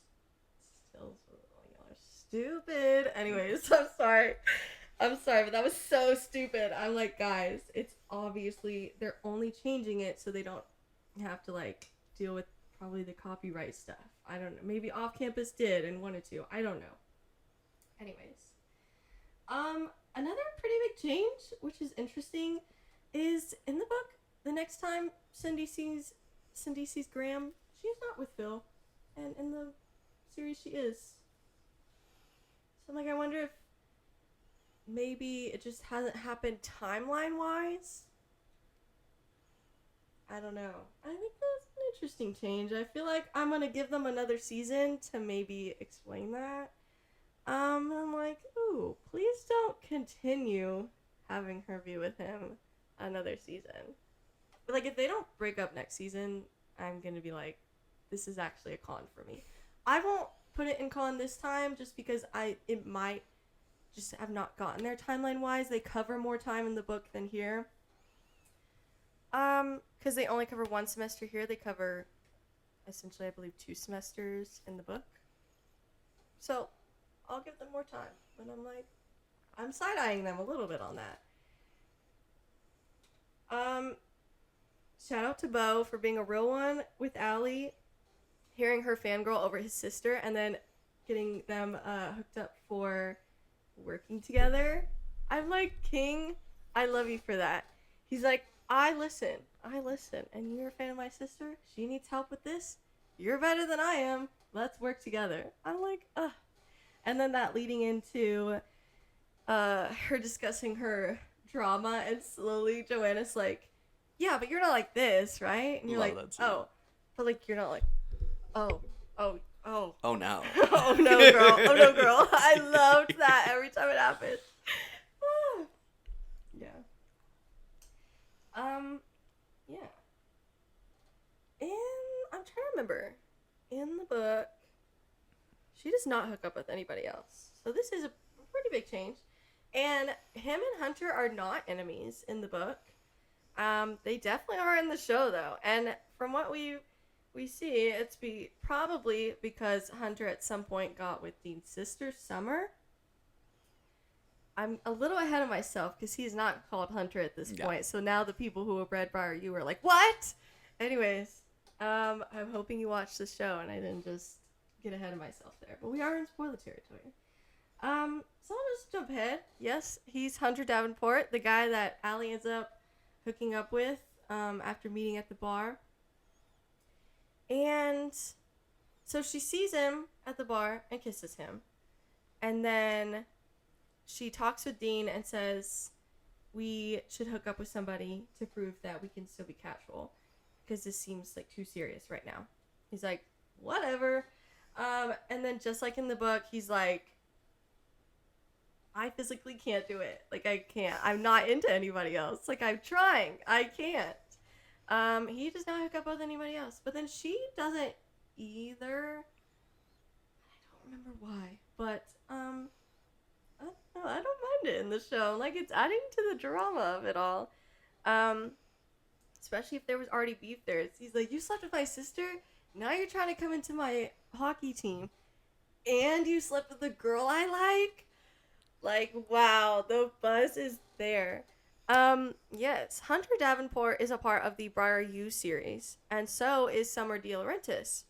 Still, y'all are stupid. Anyways, I'm sorry, but that was so stupid. I'm like, guys, it's obviously they're only changing it so they don't have to like deal with probably the copyright stuff. I don't know. Maybe Off Campus did and wanted to. I don't know. Anyways, another pretty big change, which is interesting, is in the book. The next time Cindy sees Graham, she's not with Phil, and in the series she is. So I'm like, I wonder if maybe it just hasn't happened timeline-wise. I don't know. I think that's an interesting change. I feel like I'm gonna give them another season to maybe explain that. And I'm like, ooh, please don't continue having her be with him another season. But like, if they don't break up next season, I'm gonna be like, this is actually a con for me. I won't put it in con this time just because it might just have not gotten there timeline-wise. They cover more time in the book than here. Because they only cover one semester here. They cover, essentially, I believe, 2 semesters in the book. So, I'll give them more time. But I'm like, I'm side-eyeing them a little bit on that. Shout out to Bo for being a real one with Allie, hearing her fangirl over his sister, and then getting them hooked up for working together. I'm like, King, I love you for that. He's like, I listen, and you're a fan of my sister? She needs help with this? You're better than I am. Let's work together. I'm like, ugh. And then that leading into her discussing her drama, and slowly Joanna's like, yeah, but you're not like this, right? And you're like, oh, but like, you're not like, oh. Oh no. Oh no, girl. I loved that every time it happened. Yeah. Yeah. And I'm trying to remember. In the book, she does not hook up with anybody else. So this is a pretty big change. And him and Hunter are not enemies in the book. They definitely are in the show, though. And from what we see, it's probably because Hunter at some point got with Dean's sister, Summer. I'm a little ahead of myself because he's not called Hunter at this point. So now the people who have read Briar You are like, what? Anyways, I'm hoping you watched the show and I didn't just get ahead of myself there. But we are in spoiler territory. So I'll just jump ahead. Yes, he's Hunter Davenport, the guy that Allie ends up hooking up with after meeting at the bar. And so she sees him at the bar and kisses him. And then she talks with Dean and says, we should hook up with somebody to prove that we can still be casual. Because this seems like too serious right now. He's like, whatever. And then just like in the book, he's like, I physically can't do it. Like, I can't. I'm not into anybody else. Like, I'm trying. I can't. He does not hook up with anybody else. But then she doesn't either. I don't remember why. in the show. Like, it's adding to the drama of it all. Especially if there was already beef there. He's like, you slept with my sister? Now you're trying to come into my hockey team. And you slept with the girl I like? Like, wow, the buzz is there. Yes, Hunter Davenport is a part of the Briar U series, and so is Summer De Laurentiis.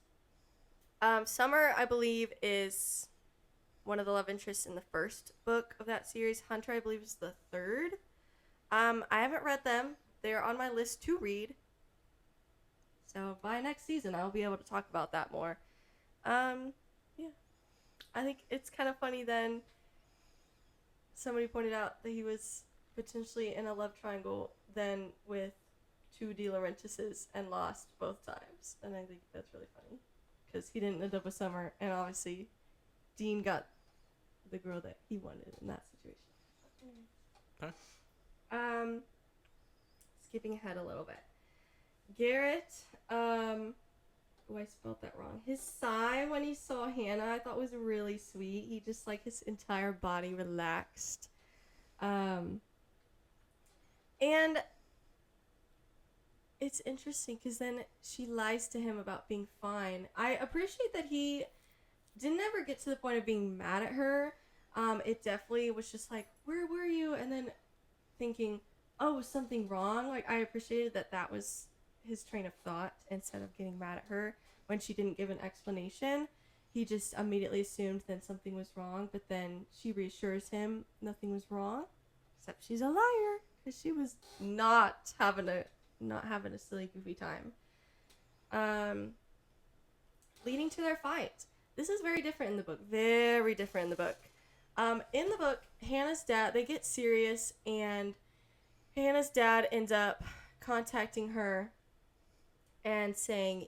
Summer, I believe, is one of the love interests in the first book of that series. Hunter, I believe, is the third. I haven't read them. They're on my list to read. So by next season, I'll be able to talk about that more. Yeah. I think it's kind of funny then. Somebody pointed out that he was potentially in a love triangle then with two De Laurentiises and lost both times. And I think that's really funny. Because he didn't end up with Summer, and obviously Dean got the girl that he wanted in that situation. Huh? Skipping ahead a little bit. Garrett, I spelled that wrong. His sigh when he saw Hannah, I thought was really sweet. He just, like, his entire body relaxed. And it's interesting because then she lies to him about being fine. I appreciate that he didn't ever get to the point of being mad at her. It definitely was just like, where were you? And then thinking, oh, was something wrong? Like, I appreciated that was his train of thought instead of getting mad at her when she didn't give an explanation. He just immediately assumed then something was wrong, but then she reassures him nothing was wrong, except she's a liar because she was not having a silly goofy time. Leading to their fight. This is very different in the book. Very different in the book. In the book, Hannah's dad, they get serious, and Hannah's dad ends up contacting her and saying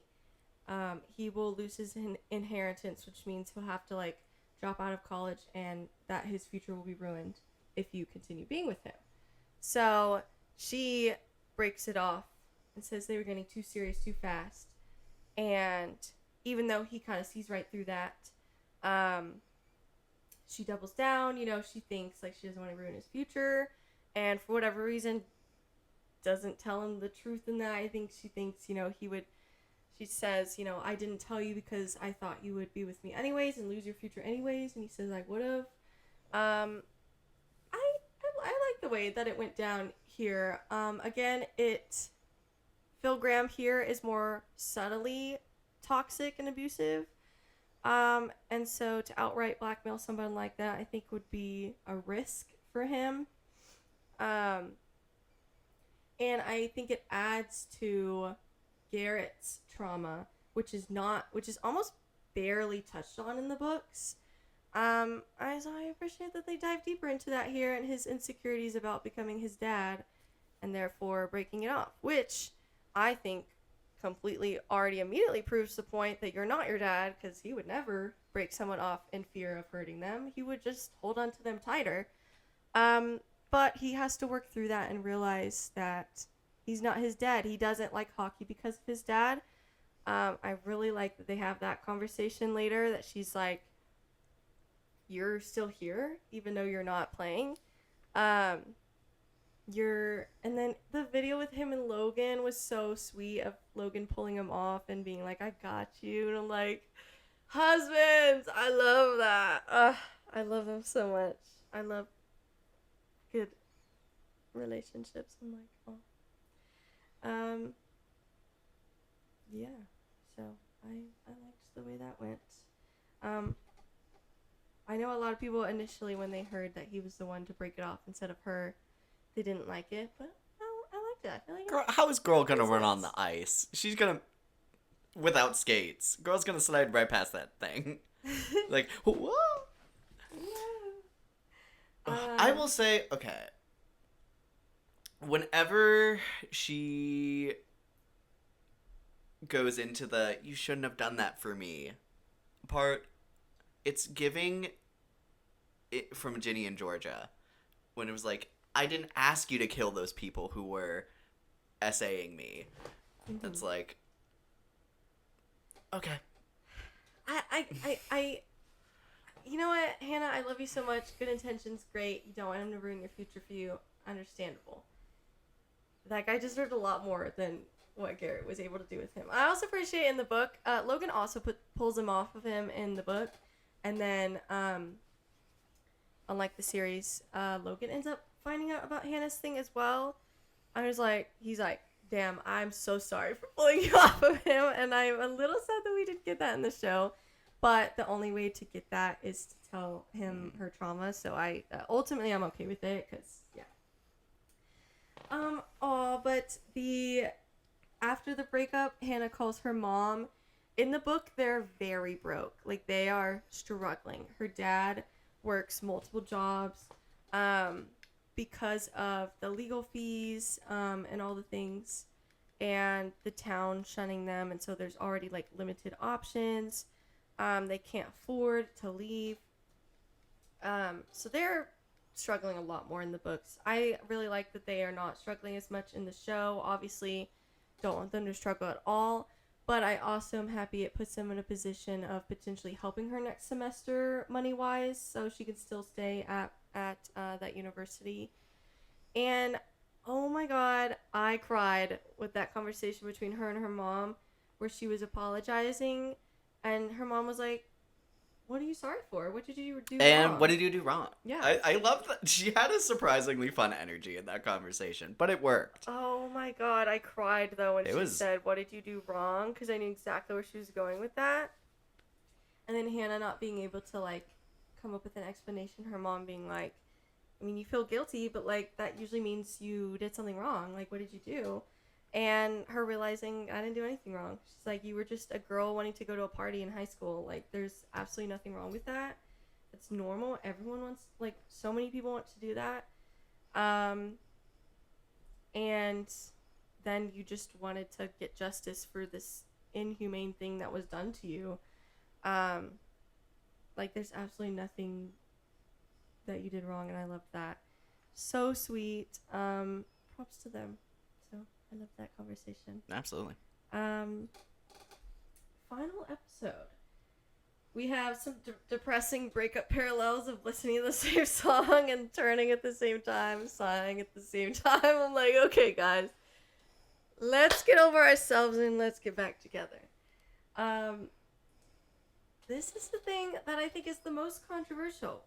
he will lose his inheritance, which means he'll have to, like, drop out of college and that his future will be ruined if you continue being with him. So she breaks it off and says they were getting too serious too fast. And even though he kind of sees right through that, she doubles down. You know, she thinks, like, she doesn't want to ruin his future. And for whatever reason, doesn't tell him the truth in that. I think she thinks, you know, she says, you know, I didn't tell you because I thought you would be with me anyways and lose your future anyways. And he says, I would have. I like the way that it went down here. Again, Phil Graham here is more subtly toxic and abusive. And so to outright blackmail someone like that, I think would be a risk for him. And I think it adds to Garrett's trauma, which is almost barely touched on in the books. I appreciate that they dive deeper into that here and his insecurities about becoming his dad and therefore breaking it off, which I think completely already immediately proves the point that you're not your dad, because he would never break someone off in fear of hurting them. He would just hold on to them tighter. But he has to work through that and realize that he's not his dad. He doesn't like hockey because of his dad. I really like that they have that conversation later, that she's like, you're still here even though you're not playing. And then the video with him and Logan was so sweet, of Logan pulling him off and being like, I got you. And I'm like, husbands, I love that. I love them so much. I love good relationships. I'm like, oh. Yeah. So I liked the way that went. I know a lot of people initially, when they heard that he was the one to break it off instead of her, they didn't like it, but I liked it. I feel like Girl, how is girl gonna run on the ice? She's gonna, without skates. Girl's gonna slide right past that thing. Like, whoa. Yeah. I will say, okay. Whenever she goes into the "you shouldn't have done that for me" part, it's giving it from Ginny and Georgia, when it was like, I didn't ask you to kill those people who were essaying me. Mm-hmm. It's like, okay. you know what, Hannah, I love you so much. Good intentions, great. You don't want him to ruin your future for you. Understandable. That guy deserved a lot more than what Garrett was able to do with him. I also appreciate in the book, Logan also pulls him off of him in the book. And then, unlike the series, Logan ends up finding out about Hannah's thing as well. He's like, damn, I'm so sorry for pulling you off of him. And I'm a little sad that we didn't get that in the show. But the only way to get that is to tell him her trauma. So ultimately I'm okay with it, because, yeah. But after the breakup, Hannah calls her mom. In the book, they're very broke. Like, they are struggling. Her dad works multiple jobs because of the legal fees and all the things, and the town shunning them. And so there's already, like, limited options. They can't afford to leave. So they're struggling a lot more in the books. I really like that they are not struggling as much in the show. Obviously, don't want them to struggle at all. But I also am happy it puts them in a position of potentially helping her next semester money-wise, so she can still stay at that university. And, oh my god, I cried with that conversation between her and her mom, where she was apologizing, and her mom was like, what are you sorry for? What did you do And wrong? what did you do wrong? Yeah. I love that. She had a surprisingly fun energy in that conversation, but it worked. Oh my god, I cried though when It she was- said, what did you do wrong? Because I knew exactly where she was going with that. And then Hannah not being able to, like, come up with an explanation. Her mom being like, I mean, you feel guilty, but, like, that usually means you did something wrong. Like, what did you do? And her realizing, I didn't do anything wrong. She's like, you were just a girl wanting to go to a party in high school. Like, there's absolutely nothing wrong with that. It's normal. Everyone wants, like, so many people want to do that. And then you just wanted to get justice for this inhumane thing that was done to you. Like, there's absolutely nothing that you did wrong, and I loved that. So sweet. Props to them. So I loved that conversation. Absolutely. Final episode. We have some depressing breakup parallels of listening to the same song and turning at the same time, sighing at the same time. I'm like, okay, guys, let's get over ourselves and let's get back together. This is the thing that I think is the most controversial.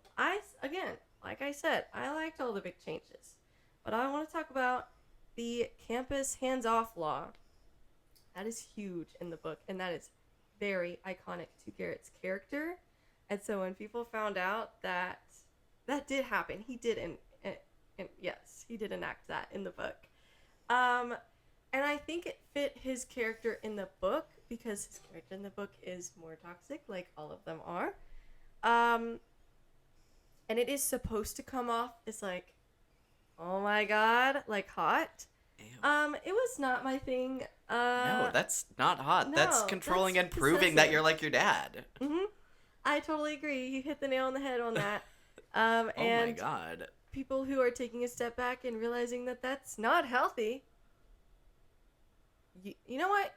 Again, like I said, I liked all the big changes, but I want to talk about the campus hands-off law. That is huge in the book, and that is very iconic to Garrett's character. And so when people found out that that did happen, he did he did enact that in the book. And I think it fit his character in the book because his character in the book is more toxic, like all of them are. And it is supposed to come off as like, oh my god, like hot. Ew. It was not my thing. No, that's not hot. That's no, controlling that's and proving that possessive. you're like your dad. I totally agree. You hit the nail on the head on that. Oh And my god. people who are taking a step back and realizing that that's not healthy. You know what?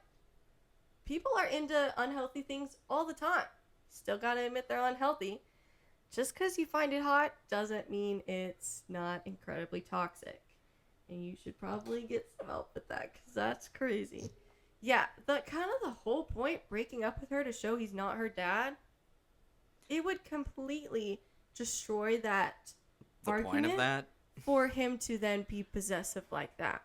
People are into unhealthy things all the time. Still gotta admit they're unhealthy. Just because you find it hot doesn't mean it's not incredibly toxic. And you should probably get some help with that, because that's crazy. Yeah, the whole point, breaking up with her to show he's not her dad, it would completely destroy that The argument point of that? for him to then be possessive like that.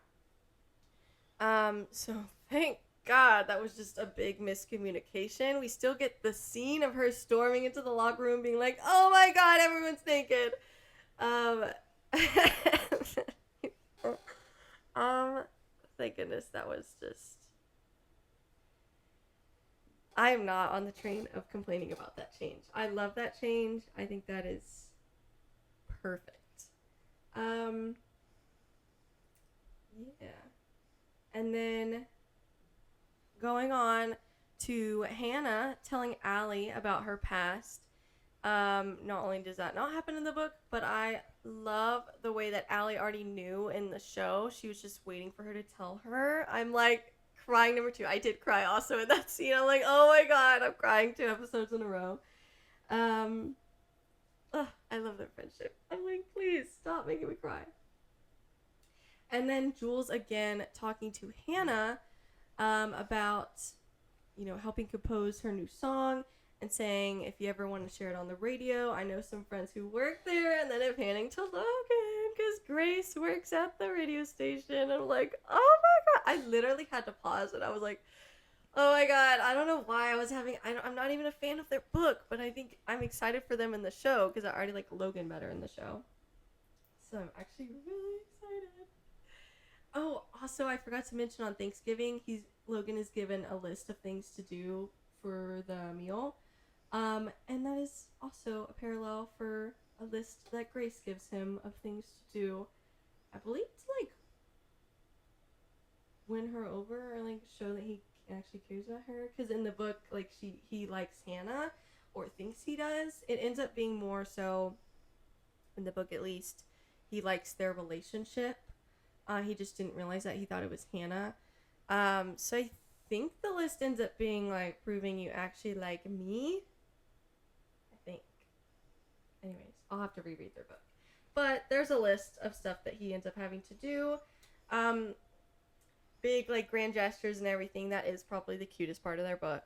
So thank God that was just a big miscommunication. We still get the scene of her storming into the locker room being like, oh my God, everyone's naked. Thank goodness that was just... I am not on the train of complaining about that change. I love that change. I think that is perfect. Yeah. And then going on to Hannah telling Allie about her past. Not only does that not happen in the book, but I love the way that Allie already knew in the show. She was just waiting for her to tell her. I'm like crying number 2. I did cry also in that scene. I'm like, oh my God, I'm crying 2 episodes in a row. ugh, I love their friendship. I'm like, please stop making me cry. And then Jules again talking to Hannah about, helping compose her new song and saying if you ever want to share it on the radio, I know some friends who work there, and then I'm panning to Logan because Grace works at the radio station. And I'm like, oh my god. I literally had to pause and I was like, oh my god, I don't know why I'm not even a fan of their book, but I think I'm excited for them in the show because I already like Logan better in the show. So I'm actually really excited. Oh, also I forgot to mention on Thanksgiving, Logan is given a list of things to do for the meal. And that is also a parallel for a list that Grace gives him of things to do. I believe to like win her over or like show that he actually cares about her. Because in the book, like he likes Hannah or thinks he does. It ends up being more so, in the book at least, he likes their relationship. He just didn't realize that. He thought it was Hannah. So I think the list ends up being like proving you actually like me. I think. Anyways, I'll have to reread their book. But there's a list of stuff that he ends up having to do. Big like grand gestures and everything. That is probably the cutest part of their book.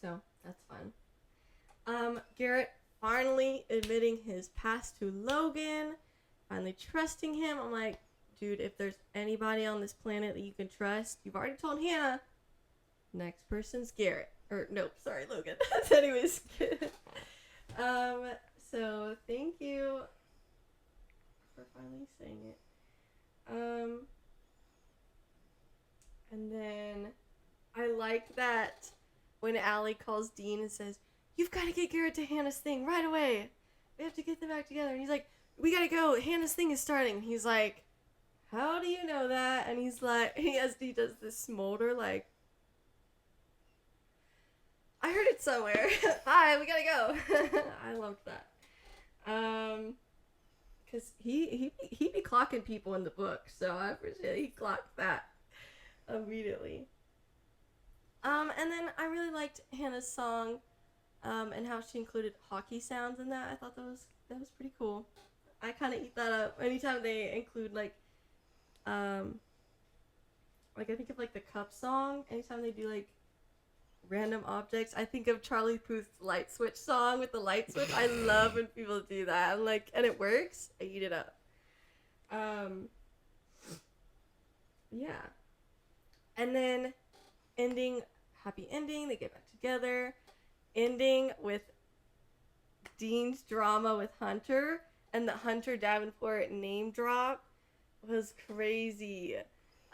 So that's fun. Garrett finally admitting his past to Logan. Finally trusting him. I'm like, dude, if there's anybody on this planet that you can trust, you've already told Hannah. Next person's Garrett. Or, nope, sorry, Logan. Anyways. So, thank you for finally saying it. And then I like that when Allie calls Dean and says, you've got to get Garrett to Hannah's thing right away. We have to get them back together. And he's like, we got to go. Hannah's thing is starting. He's like, how do you know that? And he's like, he does this smolder, like, I heard it somewhere. Bye, we gotta go. I loved that. Cause he be clocking people in the book, so I appreciate he clocked that immediately. And then I really liked Hannah's song, and how she included hockey sounds in that. I thought that was pretty cool. I kind of eat that up anytime they include like I think of like the Cup song. Anytime they do like random objects, I think of Charlie Puth's light switch song with the light switch. I love when people do that. I'm like, and it works. I eat it up. Yeah. And then happy ending. They get back together. Ending with Dean's drama with Hunter, and the Hunter Davenport name drop was crazy.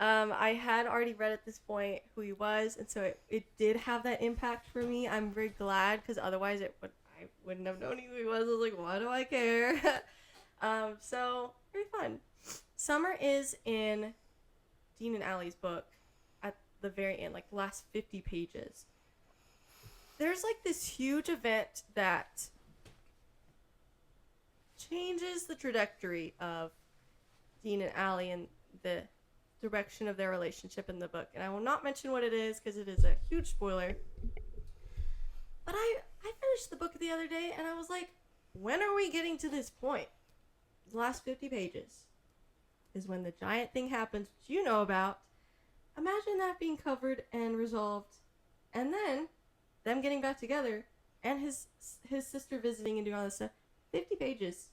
I had already read at this point who he was, and so it did have that impact for me. I'm very glad, because otherwise I wouldn't have known who he was. I was like, why do I care? So very fun. Summer is in Dean and Allie's book at the very end, like the last 50 pages. There's like this huge event that changes the trajectory of Dean and Allie and the direction of their relationship in the book. And I will not mention what it is because it is a huge spoiler. But I finished the book the other day and I was like, when are we getting to this point? The last 50 pages is when the giant thing happens, which you know about. Imagine that being covered and resolved, and then them getting back together and his sister visiting and doing all this stuff. 50 pages.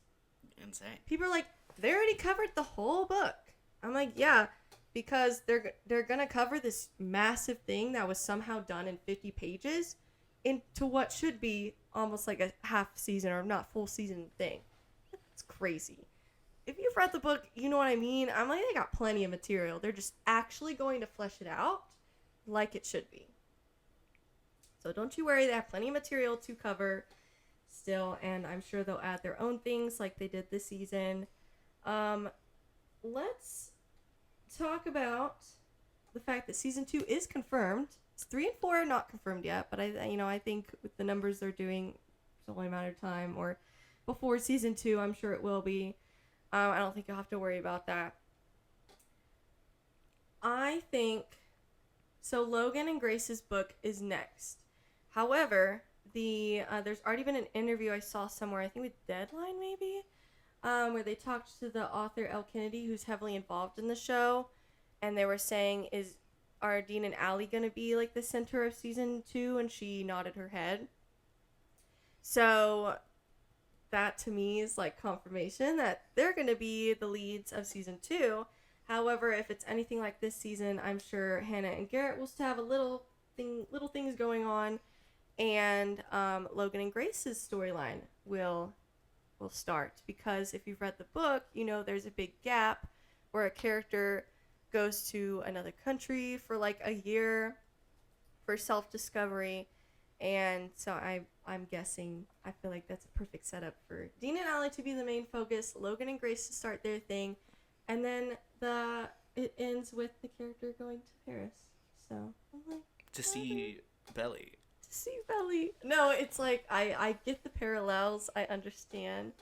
Insane. People are like, they already covered the whole book. I'm like, yeah, because they're gonna cover this massive thing that was somehow done in 50 pages into what should be almost like a half season or not full season thing. That's crazy. If you've read the book, you know what I mean. I'm like, they got plenty of material. They're just actually going to flesh it out like it should be. So don't you worry, they have plenty of material to cover still, and I'm sure they'll add their own things like they did this season. Let's talk about the fact that season 2 is confirmed. 3 and 4 are not confirmed yet, but I think with the numbers they're doing, it's only a matter of time, or before season 2, I'm sure it will be. I don't think you'll have to worry about that. I think so. Logan and Grace's book is next. However, there's already been an interview I saw somewhere, I think with Deadline maybe, where they talked to the author Elle Kennedy, who's heavily involved in the show, and they were saying, are Dean and Allie gonna be like the center of season 2? And she nodded her head. So that to me is like confirmation that they're gonna be the leads of season 2. However, if it's anything like this season, I'm sure Hannah and Garrett will still have little things going on, and Logan and Grace's storyline will start, because if you've read the book, you know there's a big gap where a character goes to another country for like a year for self-discovery, and so I'm guessing, I feel like that's a perfect setup for Dean and Allie to be the main focus, Logan and Grace to start their thing, and then it ends with the character going to Paris. So I'm like, To see Belly. to see Belly. No, it's like I get the parallels. I understand.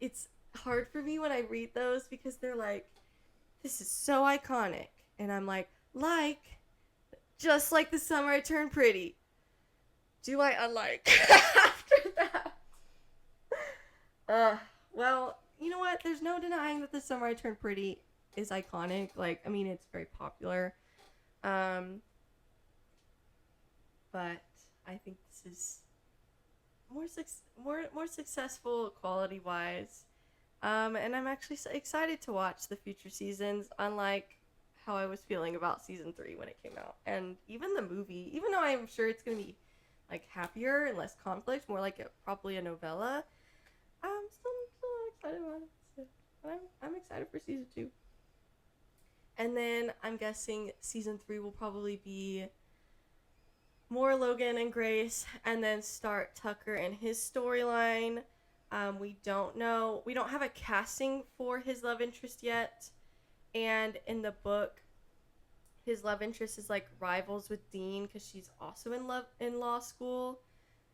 It's hard for me when I read those because they're like, this is so iconic, and I'm like just like the summer I turned pretty. Do I unlike after that? Well, you know what? There's no denying that the summer I turned pretty is iconic. Like, I mean, it's very popular. But I think this is more successful quality wise. And I'm actually excited to watch the future seasons, unlike how I was feeling about season 3 when it came out. And even the movie, even though I'm sure it's going to be like happier and less conflict, more like probably a novella, I'm still excited about it. So I'm excited for season 2. And then I'm guessing season 3 will probably be more Logan and Grace, and then start Tucker and his storyline. We don't know. We don't have a casting for his love interest yet. And in the book, his love interest is like rivals with Dean because she's also in law school.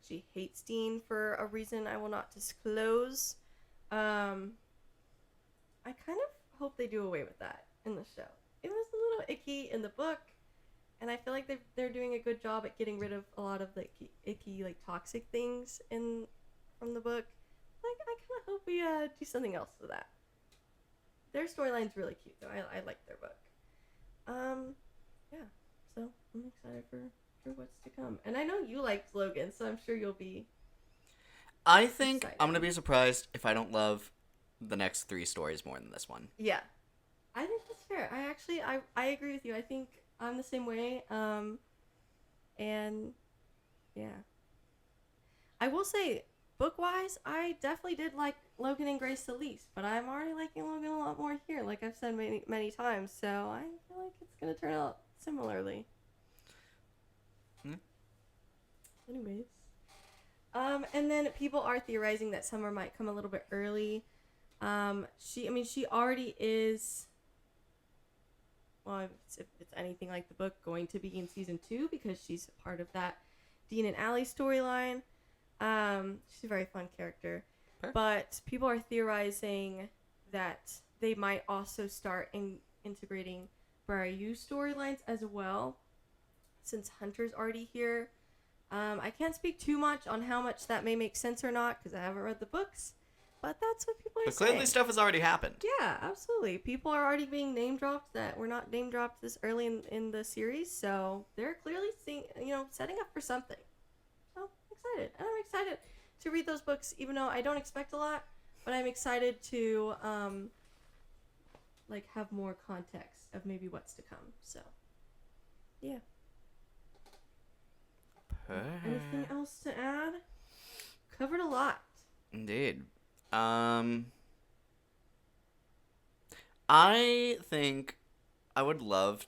She hates Dean for a reason I will not disclose. I kind of hope they do away with that in the show. It was a little icky in the book, and I feel like they're doing a good job at getting rid of a lot of the icky like toxic things from the book. Like, I kind of hope we do something else with that. Their storyline's really cute, though. I like their book. Yeah. So I'm excited for what's to come. And I know you liked Logan, so I'm sure you'll be. I think excited. I'm gonna be surprised if I don't love the next 3 stories more than this one. Yeah. I think that's fair. I agree with you. I think I'm the same way. And yeah. I will say, book-wise, I definitely did like Logan and Grace the least, but I'm already liking Logan a lot more here, like I've said many times, so I feel like it's going to turn out similarly. Anyways. And then people are theorizing that Summer might come a little bit early. She already is, well, if it's anything like the book, going to be in season 2 because she's part of that Dean and Allie storyline. She's a very fun character. But people are theorizing that they might also start integrating Briar storylines as well, since Hunter's already here. I can't speak too much on how much that may make sense or not, because I haven't read the books, but that's what people are But saying. clearly stuff has already happened. Yeah, absolutely. People are already being name dropped that were not name dropped this early in the series, so they're clearly setting up for something. So I'm excited. And I'm excited to read those books, even though I don't expect a lot, but I'm excited to have more context of maybe what's to come. So yeah. Anything else to add? Covered a lot. Indeed. I think I would love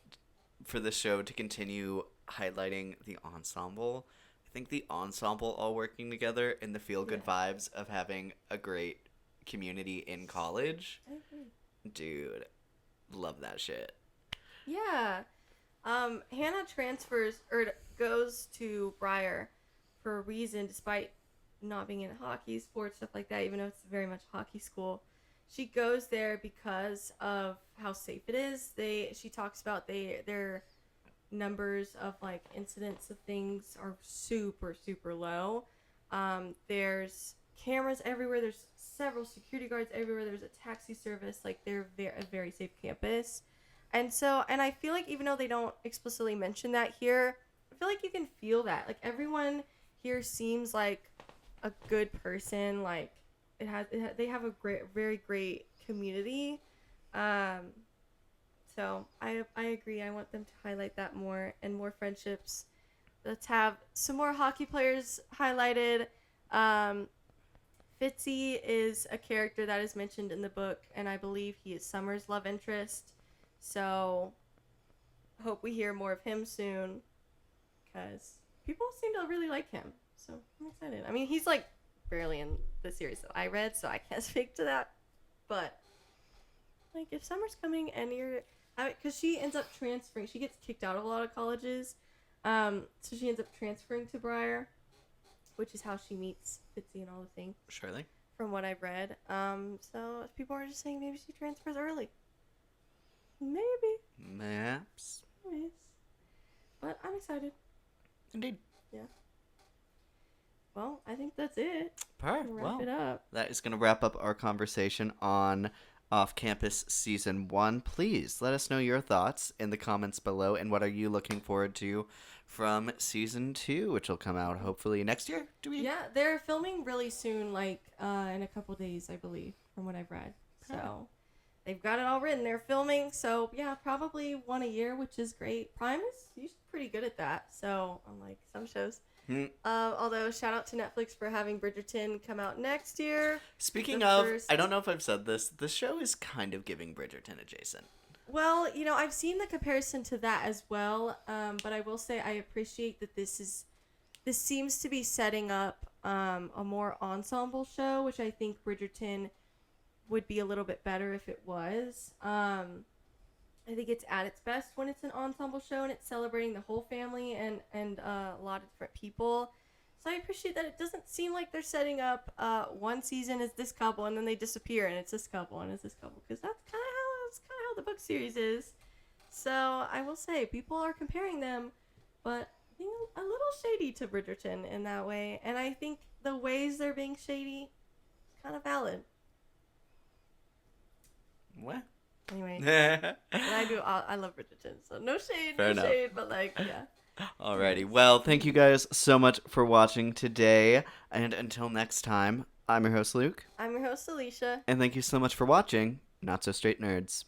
for the show to continue highlighting the ensemble. I think the ensemble all working together and the feel-good vibes of having a great community in college. I agree. Dude, love that shit. Yeah. Hannah goes to Briar for a reason, despite not being in hockey, sports, stuff like that, even though it's very much a hockey school. She goes there because of how safe it is. She talks about they're numbers of like incidents of things are super super low. There's cameras everywhere. There's several security guards everywhere. There's a taxi service. Like they're a very safe campus. And I feel like even though they don't explicitly mention that here, I feel like you can feel that. Like everyone here seems like a good person. Like they have a very great community. So I agree. I want them to highlight that more and more friendships. Let's have some more hockey players highlighted. Fitzy is a character that is mentioned in the book, and I believe he is Summer's love interest. So hope we hear more of him soon, because people seem to really like him. So I'm excited. I mean, he's like barely in the series that I read, so I can't speak to that. But like, if Summer's coming and because she ends up transferring, she gets kicked out of a lot of colleges, so she ends up transferring to Briar, which is how she meets Fitzy and all the things. Surely. From what I've read. So if people are just saying maybe she transfers early. Maybe. Maps. Anyways. But I'm excited. Indeed. Yeah. Well, I think that's it. Perfect. Wrap it up. That is going to wrap up our conversation on Off Campus Season 1. Please let us know your thoughts in the comments below, and what are you looking forward to from Season 2, which will come out hopefully next year? Yeah, they're filming really soon, like in a couple days, I believe, from what I've read. So they've got it all written. They're filming, so yeah, probably one a year, which is great. Prime is usually pretty good at that, so unlike some shows. Although, shout out to Netflix for having Bridgerton come out next year. Speaking of, I don't know if I've said this, the show is kind of giving Bridgerton adjacent. Well, I've seen the comparison to that as well, but I will say I appreciate that this seems to be setting up a more ensemble show, which I think Bridgerton would be a little bit better if it was. I think it's at its best when it's an ensemble show and it's celebrating the whole family and a lot of different people. So I appreciate that it doesn't seem like they're setting up one season as this couple and then they disappear and it's this couple and it's this couple, because that's kind of how the book series is. So I will say people are comparing them, but being a little shady to Bridgerton in that way, and I think the ways they're being shady is kind of valid. What? Anyway, and I love Bridgerton, so no shade, Fair no enough. shade, but like, yeah. Alrighty, well, thank you guys so much for watching today, and until next time, I'm your host Luke, I'm your host, Alicia. and thank you so much for watching Not So Straight Nerds.